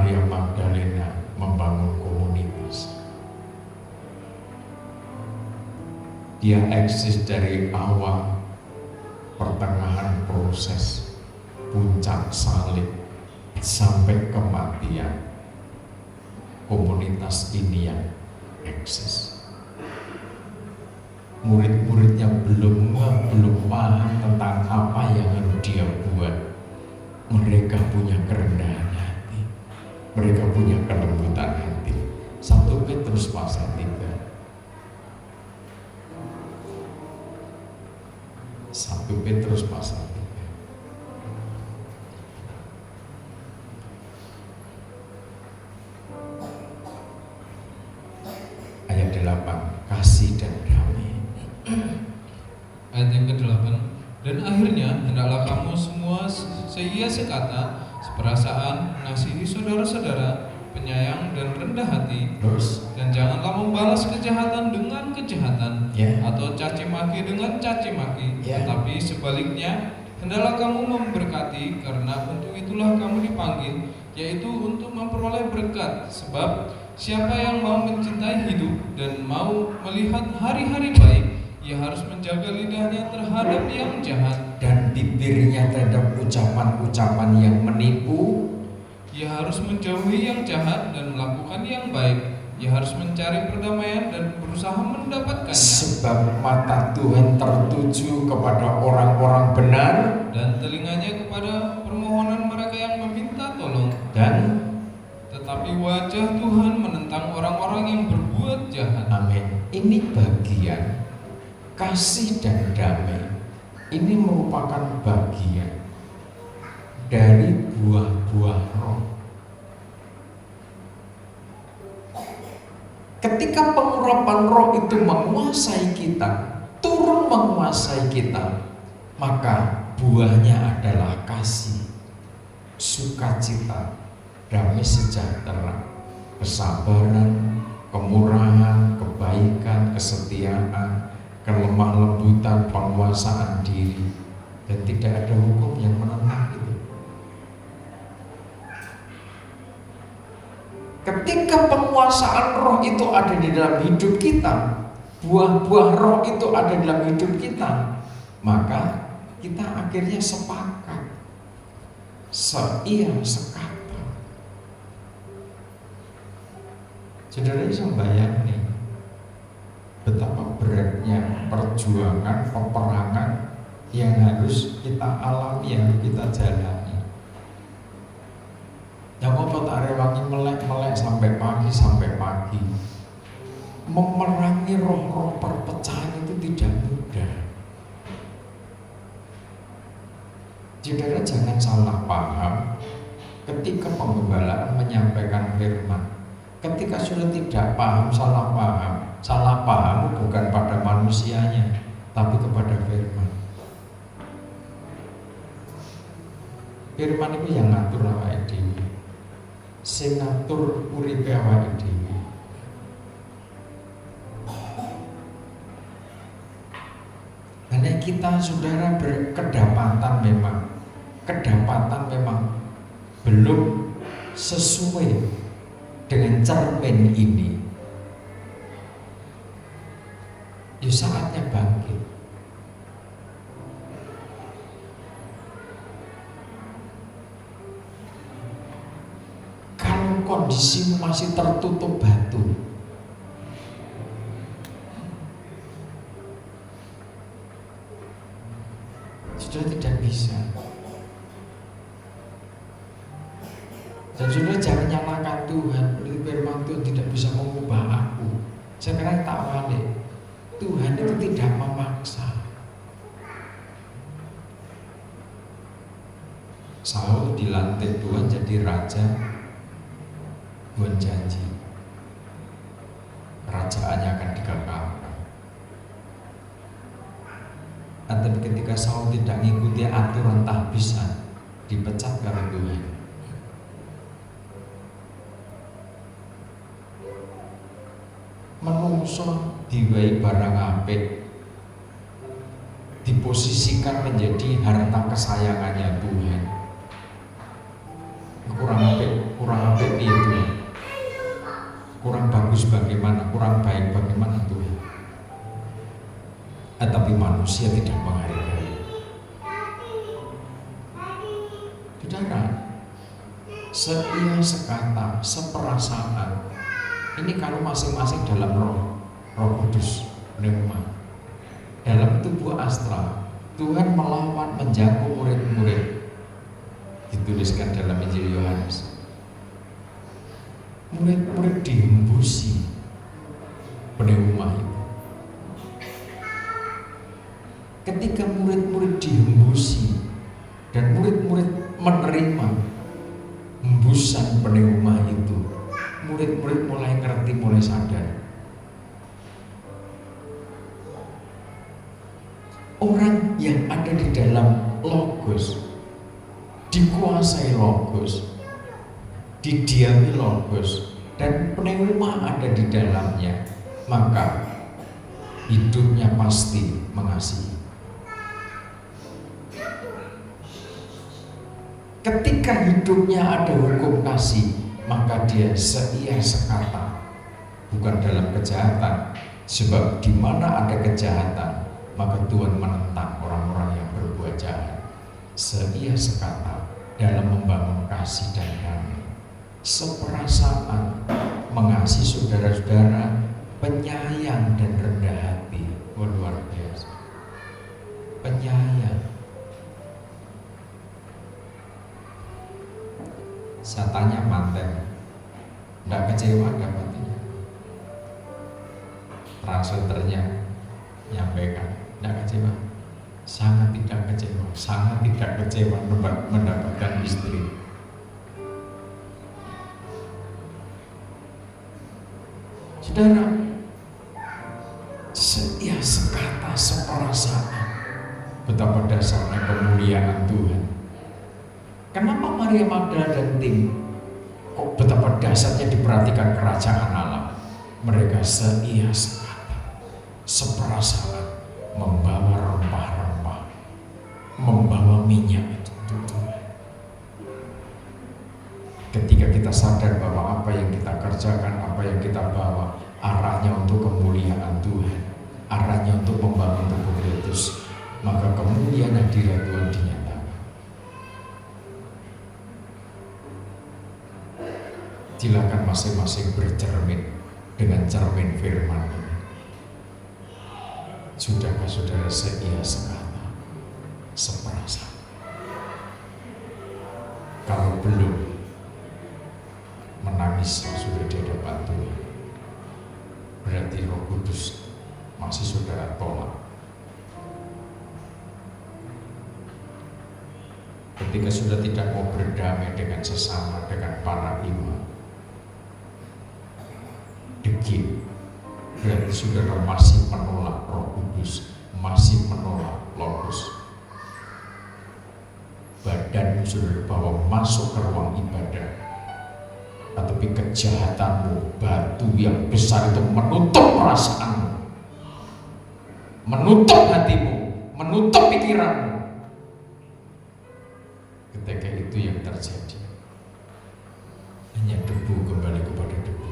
Maria Magdalena membangun komunitas. Dia eksis dari awal, pertengahan proses, puncak salib, sampai kematian. Komunitas ini yang eksis. Murid-muridnya belum paham tentang apa yang harus dia buat. Mereka punya kerendahan hati, mereka punya kelembutan hati. 1 Petrus pasal 3. 1 Petrus pasal 3. Ayat 8, kasih dan damai. Ayat yang ke-8, dan akhirnya hendaklah kamu semua seia sekata, seperasaan, mengasihi saudara-saudara, penyayang dan rendah hati. Terus, Dan janganlah membalas kejahatan dengan kejahatan, atau caci maki dengan caci maki, tetapi sebaliknya hendaklah kamu memberkati, karena untuk itulah kamu dipanggil, yaitu untuk memperoleh berkat. Sebab siapa yang mau mencintai hidup dan mau melihat hari-hari baik, ia harus menjaga lidahnya terhadap yang jahat dan bibirnya terhadap ucapan-ucapan yang menipu. Ia harus menjauhi yang jahat dan melakukan yang baik. Ia harus mencari perdamaian dan berusaha mendapatkannya. Sebab mata Tuhan tertuju kepada orang-orang benar, dan telinganya kepada permohonan mereka yang meminta tolong. dan Tetapi wajah Tuhan menentang orang-orang yang berbuat jahat. amin. Ini bagian kasih dan damai. Ini merupakan bagian dari buah-buah roh. Ketika pengurapan roh itu menguasai kita, turun menguasai kita, maka buahnya adalah kasih, sukacita, damai sejahtera, kesabaran, kemurahan, kebaikan, kesetiaan, kelemah lembutan, penguasaan diri, dan tidak ada hukum yang menentang itu. Ketika penguasaan roh itu ada di dalam hidup kita, buah-buah roh itu ada di dalam hidup kita, maka kita akhirnya sepakat, seia sekata. Saudara bisa bayangin betapa beratnya perjuangan, peperangan yang harus kita alami, yang harus kita jalani. Yang apa tak rewangi melek sampai pagi. Memerangi roh-roh perpecahan itu tidak mudah. Saudara jangan salah paham ketika penggembalaan menyampaikan firman. Ketika sudah tidak paham, salah paham bukan pada manusianya, tapi kepada firman. Firman itu yang ngatur awake dhewe. Sing ngatur uripe awake dhewe. Karena kita saudara kedapatan memang belum sesuai dengan cermin ini. Ya saatnya bangkit. Kalau kondisimu masih tertutup batu, sudah tidak bisa. Dan sudah jangan nyalakan Tuhan. Firman Tuhan tidak bisa mengubah aku. Sekarang tak balik. Tuhan itu tidak memaksa. Saul dilantik Tuhan jadi raja. Tuhan janji kerajaannya akan dikekalkan. Tapi ketika Saul tidak mengikuti aturan tahbisan, dipecat oleh Tuhan. Menungso diwai barang apik, diposisikan menjadi harta kesayangannya Tuhan. Kurang apik Tetapi manusia tidak menghargai. Saudara, seia sekata, seperasaan. Ini kalau masing-masing dalam Roh Kudus, pneuma. Dalam tubuh astral, Tuhan melawan menjangkau murid-murid. Dituliskan dalam Injil Yohanes. Murid-murid dihembusi pneuma itu. Ketika murid-murid dihembusi dan murid-murid menerima hembusan pneuma itu, murid-murid mulai ngerti, mulai sadar. Orang yang ada di dalam Logos, dikuasai Logos, didiami Logos, dan pneuma ada di dalamnya, maka hidupnya pasti mengasihi. Ketika hidupnya ada hukum kasih, maka dia seia sekata, bukan dalam kejahatan. Sebab di mana ada kejahatan, maka Tuhan menentang orang-orang yang berbuat jahat. Seia sekata dalam membangun kasih dan damai, seperasaan, mengasihi saudara-saudara, penyayang dan rendah hati. Luar biasa. Penyayang. Saya tanya manten, tidak kecewa dapatnya? Translatornya nyampaikan, tidak kecewa, sangat tidak kecewa mendapatkan istri. Saudara, seia sekata, seperasaan, betapa dasarnya kemuliaan Tuhan. Kenapa Maria Magdalena dan tim kok betapa dasarnya diperhatikan kerajaan Allah? Mereka seia sekata, seperasaan, membawa rempah-rempah, membawa minyak itu untuk Tuhan. Ketika kita sadar bahwa apa yang kita kerjakan, apa yang kita bawa, arahnya untuk kemuliaan Tuhan, arahnya untuk membangun tubuh Kristus, maka kemuliaan hadirat Tuhan dinyatakan. Silakan masing-masing bercermin dengan cermin firman ini. Sudahkah saudara seia sekata, seperasaan? Kalau belum, menangis sudah di hadapan Tuhan. Berarti Roh Kudus masih saudara tolak. Ketika sudah tidak mau berdamai dengan sesama, dengan para imam, degil, berarti saudara masih menolak Roh Kudus, masih menolak Logos. Badanmu saudara bawa masuk ke ruang ibadah, tetapi kejahatanmu, batu yang besar itu menutup perasaanmu, menutup hatimu, menutup pikiranmu. Ketika itu yang terjadi, hanya debu kembali kepada debu.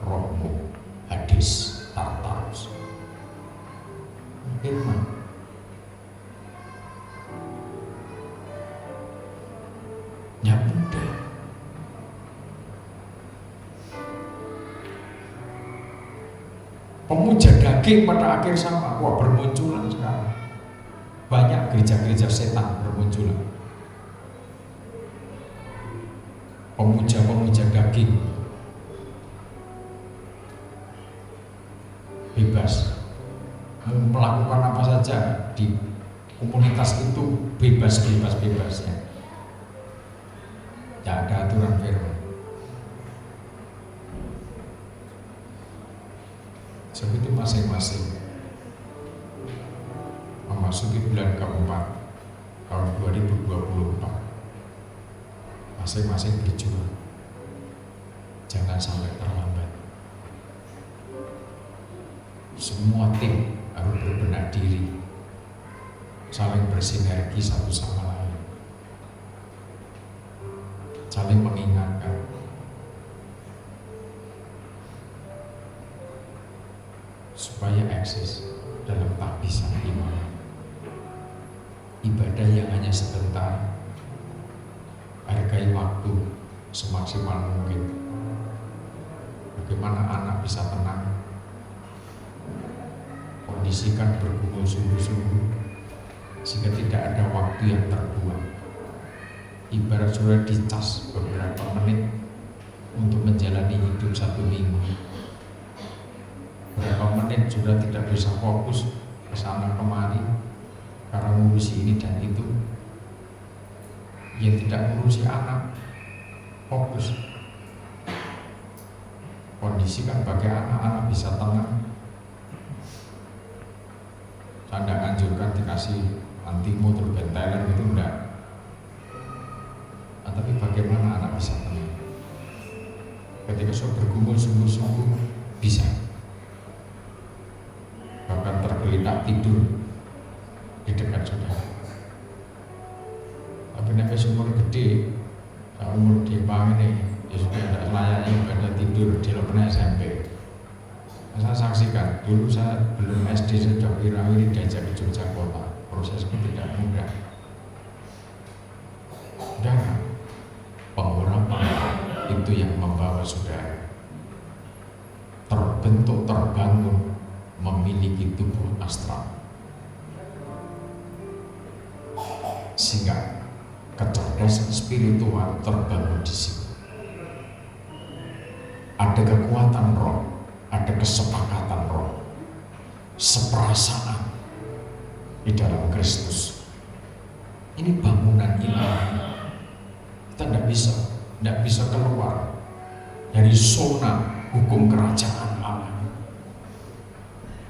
Rohmu hadis Tartarus. Firman. Ya mudah. Pemuja daging pada akhir zaman, wah bermunculan sekarang. Banyak gereja-gereja setan bermunculan. Pemuja-pemuja daging bebas melakukan apa saja di komunitas itu, bebasnya, tidak ada aturan firman. Sebab itu masing-masing memasuki bulan keempat tahun 2024, masing-masing berjuang, jangan sampai terlambat. Semua tim harus berbenah diri, saling bersinergi satu sama lain, saling mengingatkan. Supaya eksis. dalam tahbisan iman. Ibadah yang hanya sebentar, hargai waktu semaksimal mungkin. Bagaimana anak bisa tenang, kondisikan bergumul sungguh-sungguh sehingga tidak ada waktu yang terbuang. Ibarat sudah dicas beberapa menit untuk menjalani hidup 1 minggu. Berapa menit sudah tidak bisa fokus ke sana kemari karena ngurusi ini dan itu. Yang tidak ngurusi anak, fokus. Kondisikan bagi anak-anak bisa tenang. Saya tidak anjurkan dikasih antimu terbentelan itu enggak. Tapi bagaimana anak bisa tenang? Ketika sudah bergumul sungguh-sungguh bisa. Bahkan tergeletak tidur di dekat saudara. Tapi nek umur gede, umur di bang ini ya sudah tidak layaknya pada tidur di lepas SMP. Saya saksikan, dulu saya belum SD sudah wirawiri diajak ke Yogyakarta. Prosesku tidak mudah. Dan pengurapan itu yang membawa saudara terbentuk, terbangun, memiliki tubuh astral, sehingga kecerdasan spiritual terbangun di situ. Ada kekuatan roh, ada kesepakatan roh, seperasaan di dalam Kristus. Ini bangunan ilahi. Kita tidak bisa keluar dari zona hukum kerajaan Allah,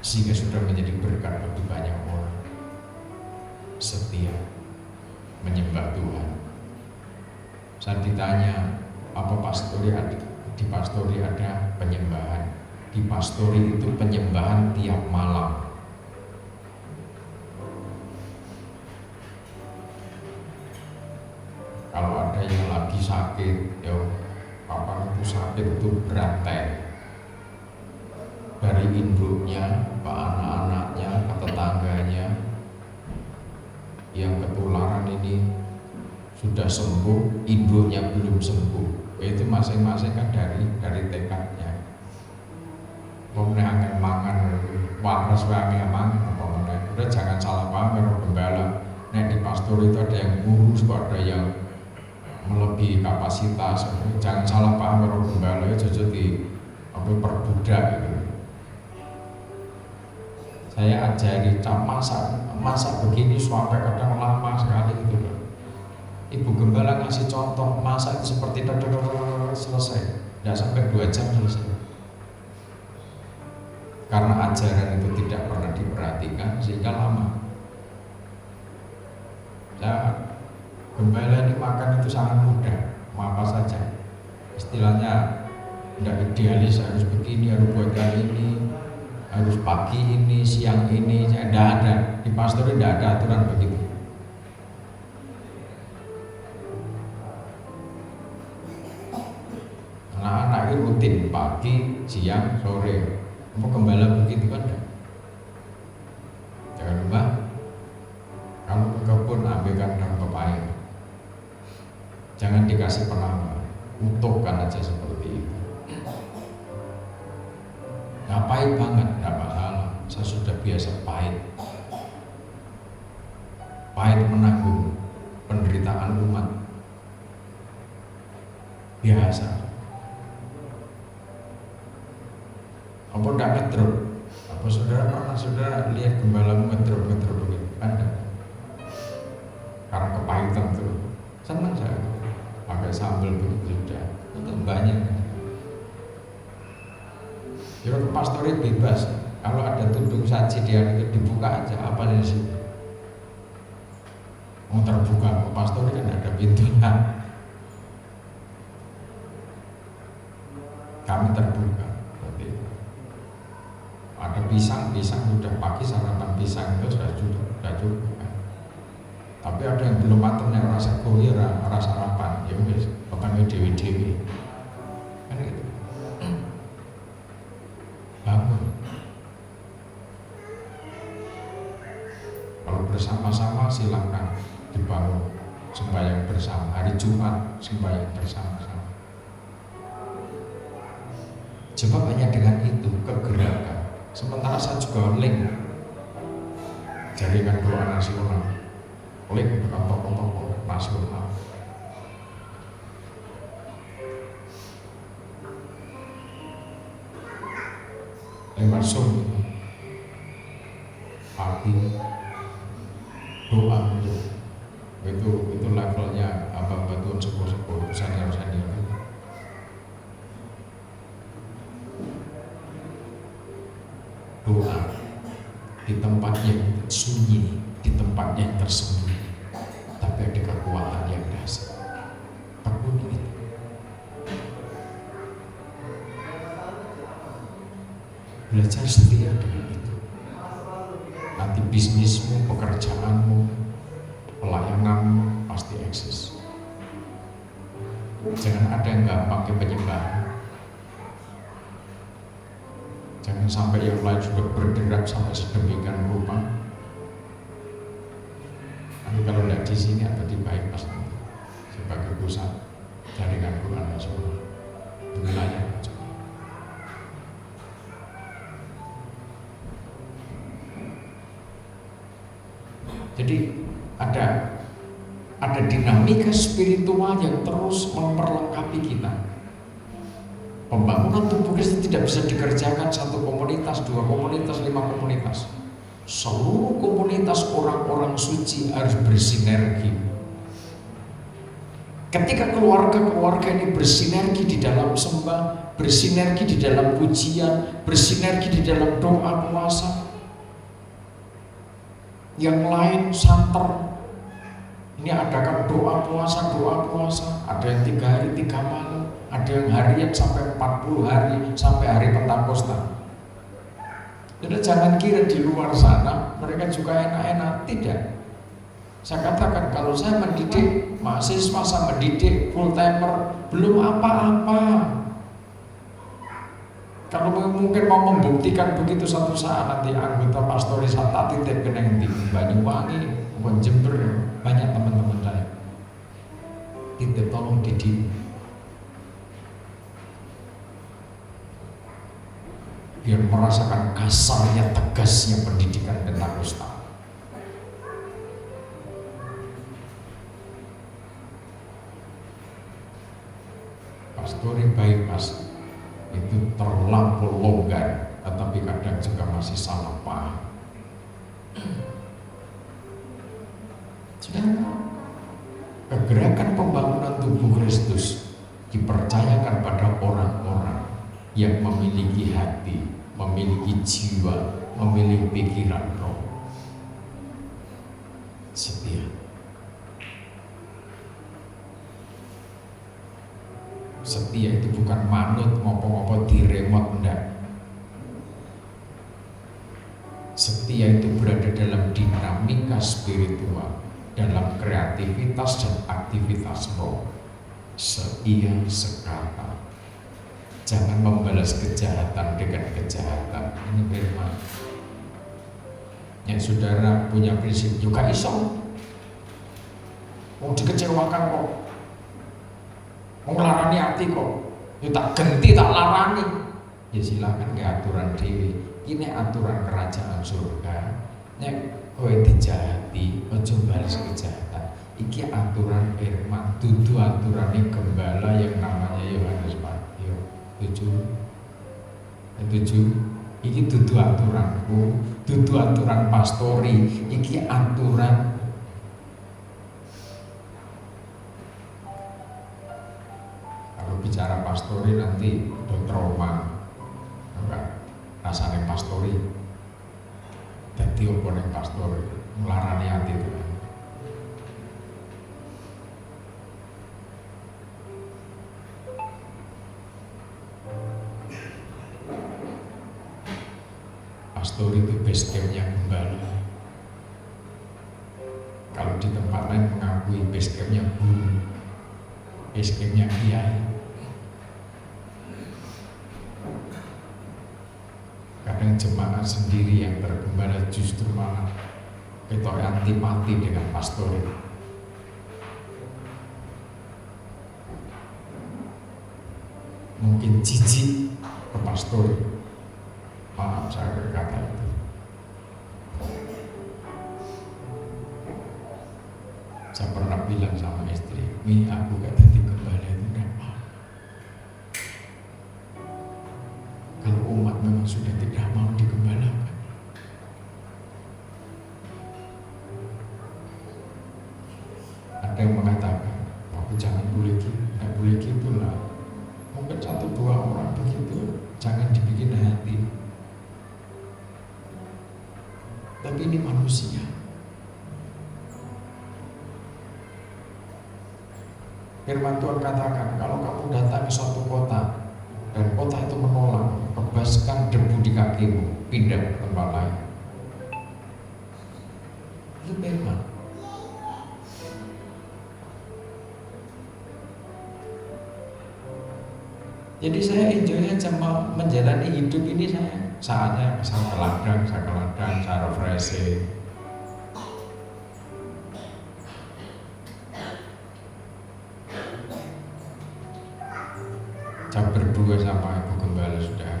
sehingga sudah menjadi berkat bagi banyak orang. Setia menyembah Tuhan. Saat ditanya apa pastori ada, di pastori ada penyembahan. Di pastori itu penyembahan tiap malam. Kalau ada yang lagi sakit, ya kapan itu sakit itu berantai dari induknya ke anak-anaknya, ke tetangganya. Yang ketularan ini sudah sembuh, induknya belum sembuh. Itu masing-masing kan dari tekadnya. Pokoknya angin mangan, waras angin mangan, pokoknya udah jangan salah paham karo gembala. Nah di pastor itu ada yang ngurus, ada yang melebihi kapasitas. Jangan salah paham karo gembala itu jadi perbudak gitu. Saya ajari masak begini sampai kadang lama sekali gitu loh. Ibu gembala ngasih contoh masak itu seperti selesai, tidak sampai 2 jam selesai. Karena ajaran itu tidak pernah diperhatikan sehingga lama. Gembala ini makan itu sangat mudah, apa saja. Istilahnya tidak idealis, harus begini, harus buat kali ini, harus pagi ini, siang ini, tidak ada. Di pastor tidak ada aturan begitu. Anak-anak itu rutin pagi, siang, sore. Mau gembala begitu kan? Jangan lupa, kamu ke kebun ambilkan daun pepaya. Jangan dikasih penambah, utuhkan aja seperti itu. Nah, pahit banget, tidak masalah. Saya sudah biasa pahit. Pahit menanggung penderitaan umat. Biasa. Apa tidak ngedrop? Apa saudara pernah lihat gembalamu ngedrop begitu? Ada. Karena kepahitan tuh. Senang saya. Pakai sambal begitu sudah. Itu banyak. Ya pastori bebas. Kalau ada tudung saji dia dibuka aja apa di situ. Mau terbuka, pastori kan ada pintunya. Kami terbuka. Ada pisang sudah pagi sarapan pisang itu sudah cukup. Tapi ada yang belum matang yang rasa goyah, rasa sarapan, ya wis, pokoknya dewi-dewi. Kan gitu. Bangun. bersama-sama silakan dibangun sembahyang bersama. Hari Jumat sembahyang bersama-sama. Coba hanya dengan itu kegerakan. Sementara saya juga link jaringan doa nasional, link dengan tokoh-tokoh nasional. Lewat Zoom pagi doa itu levelnya apa batuan sepuh-sepuh senior doa di tempat yang sunyi, di tempat yang tersembunyi, tapi ada kekuatan yang dahsyat. Tekuni itu. Belajar setia dengan itu. Nanti bisnismu, pekerjaanmu, pelayananmu pasti eksis. Jangan ada yang nggak pakai penyebaran. Jangan sampai yang lain sudah bergerak sampai sedemikian rupa. Tapi kalau tidak di sini atau di bypass nanti sebagai pusat jaringan Quran nasional wilayah. Jadi ada dinamika spiritual yang terus memperlengkapi kita. Pembangunan tubuh Kristus tidak bisa dikerjakan satu komunitas, dua komunitas, 5 komunitas. Seluruh komunitas orang-orang suci harus bersinergi. Ketika keluarga-keluarga ini bersinergi di dalam sembah, bersinergi di dalam pujian, bersinergi di dalam doa puasa, yang lain santer, ini adakan doa puasa, ada yang 3 hari 3 malam, ada yang harian sampai 40 hari, sampai hari Pentakosta. Jadi jangan kira di luar sana mereka juga enak-enak, tidak. Saya katakan kalau saya mendidik mahasiswa, saya mendidik full timer, belum apa-apa. Kalau mungkin mau membuktikan begitu satu saat nanti anggota pastori tak titip keneng di Banyuwangi, Jember, banyak teman-teman saya. Titip tolong didik. Biar merasakan kasarnya, tegasnya pendidikan Pentakosta. Pastori bypass itu terlampau longgar, tetapi kadang juga masih salah paham. Kegerakan pembangunan tubuh Kristus dipercayakan pada orang-orang yang memiliki hati, memiliki jiwa, memiliki pikiran roh. Setia. Setia itu bukan manut ngopo-ngopo di remote, enggak. Setia itu berada dalam dinamika spiritual, dalam kreativitas dan aktivitas roh. Setia sekata. Jangan membalas kejahatan dengan kejahatan. Ini firman. Yang saudara punya prinsip juga iso. Mau dikecewakan kok. Mau ngelarani hati kok. Ya tak genti, tak larani. Ya silakan ke aturan dewi. Ini aturan kerajaan surga. Nek kowe dijahati, ojo balas kejahatan. Iki aturan firman, dudu aturane gembala yang namanya Yohanes Patio. Tujuh. Iki dudu aturanku, dudu aturan pastori. Iki aturan. Kalau bicara pastori nanti udah trauma. Rasanya pastori dadi opo ning pastori nglarani ati itu. Pastori itu base camp-nya gembala. Kalau di tempat lain mengakui base camp-nya guru, base camp-nya kiai. Kadang jemaat sendiri yang tergembala justru malah Kita antipati dengan pastor itu. Mungkin jijik ke pastor. Maaf saya berkata itu. Saya pernah bilang sama istri, "Mi, aku gak jadi gembala itu gak apa. Kalau umat memang sudah tidak mau digembalakan." Ada yang mengatakan, "Aku jangan boleh gitu, gak boleh gitu lah. Mungkin 1-2 orang begitu, jangan dibikin hati." Tapi ini manusia. Firman Tuhan katakan, kalau kamu datang ke suatu kota dan kota itu menolak, kebaskan debu di kakimu, pindah ke tempat lain. Itu firman. Jadi saya enjoy aja menjalani hidup ini, saatnya saya ke ladang, saya refreshing. Saya berdua sama Ibu Gembala sudah,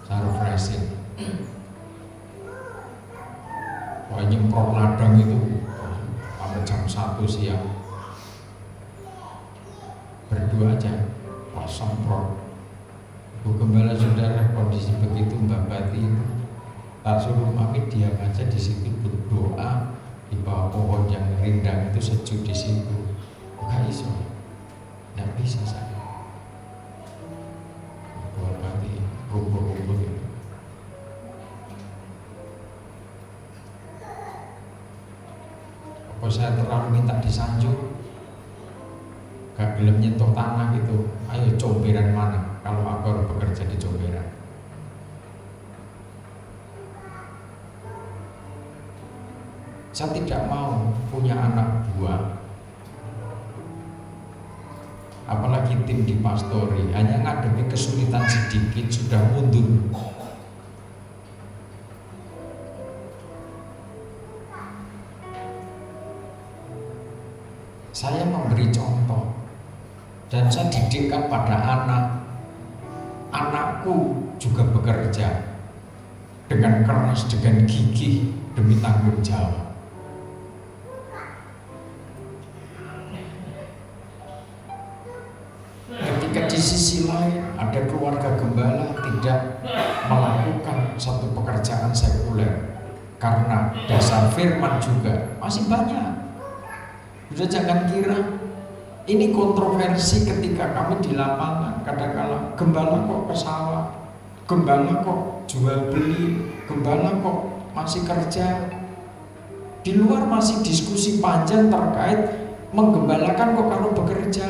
saya refreshing. Wah, nyemprot ladang itu sampai jam 1 siang. Berdua aja, wah semprot. Ibu Gembala saudara kondisi begitu, Mbak Bati itu tak suruh mami diam aja di situ berdoa di bawah pohon yang rindang itu, sejuk di situ. Gak iso, nggak bisa saya. Mbak Bati rumput-rumput itu. Apa saya terlalu minta disanjung? Gak belum nyentuh tanah gitu. Ayo comberan mana kalau aku harus bekerja di comberan? Saya tidak mau punya anak buah, apalagi tim di pastori, hanya ngadepi kesulitan sedikit sudah mundur. Saya memberi contoh dan saya didikkan pada anakku juga bekerja dengan keras, dengan gigih demi tanggung jawab. Ketika di sisi lain ada keluarga gembala tidak melakukan satu pekerjaan sekuler karena dasar firman juga masih banyak. Sudah jangan kira ini kontroversi ketika kami di lapangan. Kadang-kala gembala kok ke sawah, gembala kok jual beli, gembala kok masih kerja. Di luar masih diskusi panjang terkait menggembalakan kok kalau bekerja.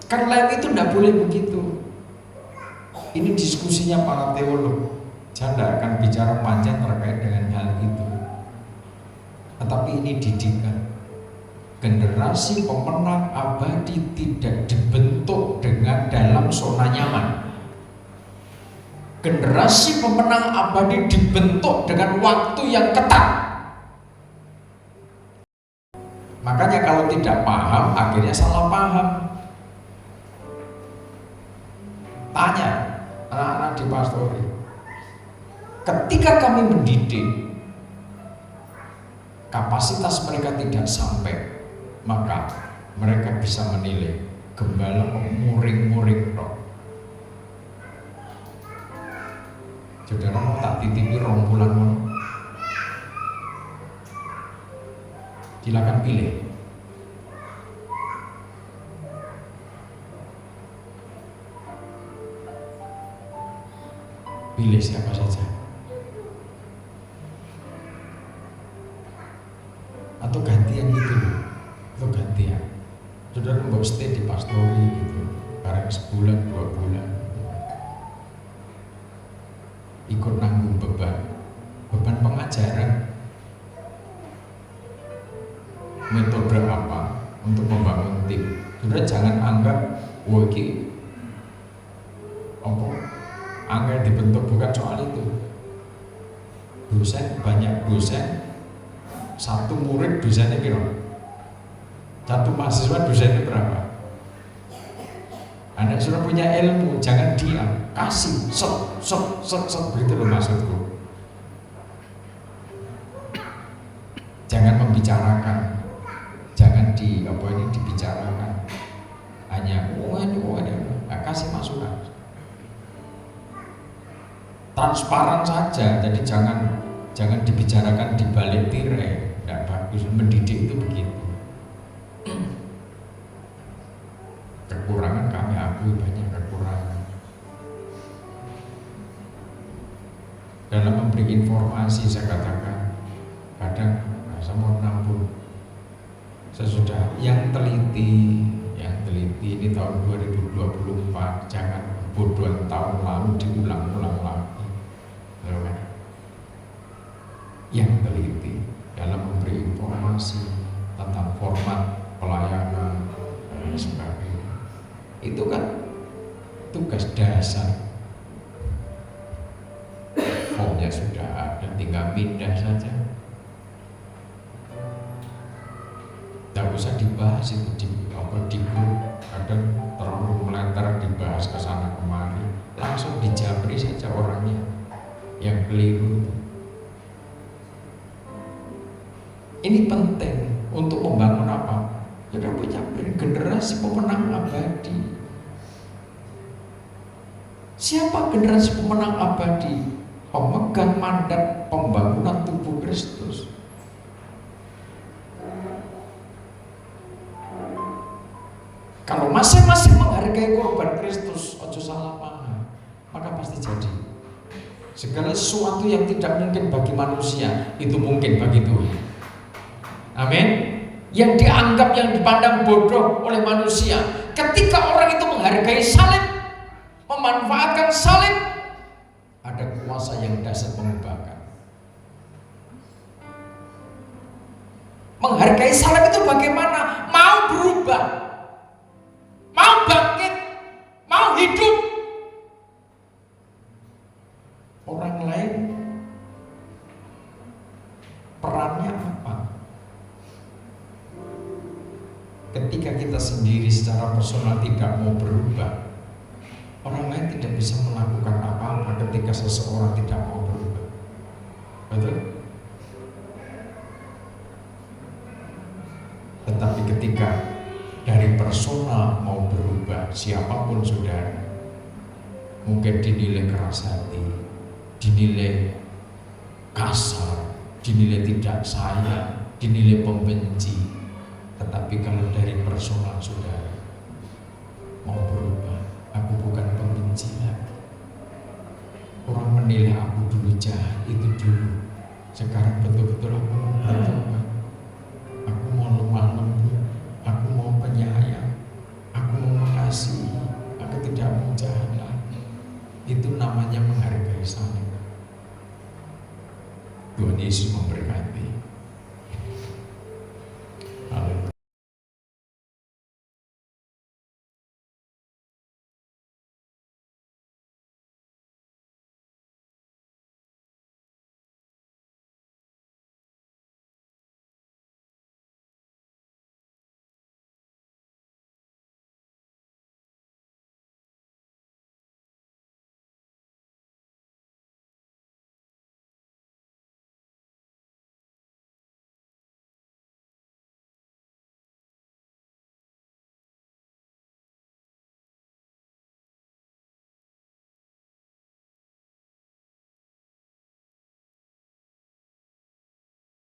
Kan lain itu tidak boleh begitu. Ini diskusinya para teolog. Saya tidak akan bicara panjang terkait dengan hal itu. Tetapi ini didikan. Generasi pemenang abadi tidak dibentuk dengan dalam zona nyaman. Generasi pemenang abadi dibentuk dengan waktu yang ketat. Makanya kalau tidak paham, akhirnya salah paham. Tanya anak-anak di pastori. Ketika kami mendidik, kapasitas mereka tidak sampai, maka mereka bisa menilai gembala kok muring-muring dong. Saudara mau tak titipi 2 bulan mau? Silakan pilih. Pilih siapa saja. Atau gantian gitu, atau gantian. Saudara mau stay di pastori gitu, barang sebulan 2 bulan, ikut nanggung beban pengajaran. Metode apa untuk membangun tim? Saudara jangan anggap wah ini apa anggar dibentuk, bukan soal itu. dosen, banyak dosen, satu murid dosennya kira, satu mahasiswa dosennya berapa? Anda sudah punya ilmu, jangan diam, kasih, sok, begitu loh maksudku. Jangan membicarakan, jangan dibicarakan, hanya kasih masukan. Transparan saja, jadi jangan dibicarakan di balik tirai, tidak bagus. Mendidik itu begitu. Kekurangan kami akui, banyak kekurangan dalam memberi informasi. Saya katakan kadang saya mau nampung, saya sudah yang teliti ini tahun 2024, jangan kebodohan tahun lalu diulang-ulang lagi. Yang teliti dalam memberi informasi tentang format pelayanan dan sebagainya. Itu kan tugas dasar. Formnya sudah ada, tinggal pindah saja. Tidak usah dibahas itu di grup, kadang terlalu melebar dibahas ke sana kemari. Langsung dijabri saja orangnya yang keliru. Ini penting untuk membangun apa? Kita punya generasi pemenang abadi. Siapa generasi pemenang abadi? Pemegang mandat pembangunan tubuh Kristus. Kalau masing-masing menghargai korban Kristus, ojo salah paham, maka pasti jadi. Segala sesuatu yang tidak mungkin bagi manusia, itu mungkin bagi Tuhan. Amin. Yang dianggap, yang dipandang bodoh oleh manusia, ketika orang itu menghargai salib, memanfaatkan salib, ada kuasa yang dahsyat mengubahkan. Menghargai salib itu bagaimana? Mau berubah, mau bangkit, mau hidup. Orang lain perannya apa? Ketika kita sendiri secara personal tidak mau berubah, orang lain tidak bisa melakukan apa-apa ketika seseorang tidak mau berubah. Betul? Tetapi ketika dari personal mau berubah, siapapun saudara, mungkin dinilai keras hati, dinilai kasar, dinilai tidak sayang, dinilai pembenci. Tetapi kalau dari personal saudara mau berubah, aku bukan pembenci lagi. Orang menilai aku dulu jahat, itu dulu. Sekarang betul-betul aku mau berubah.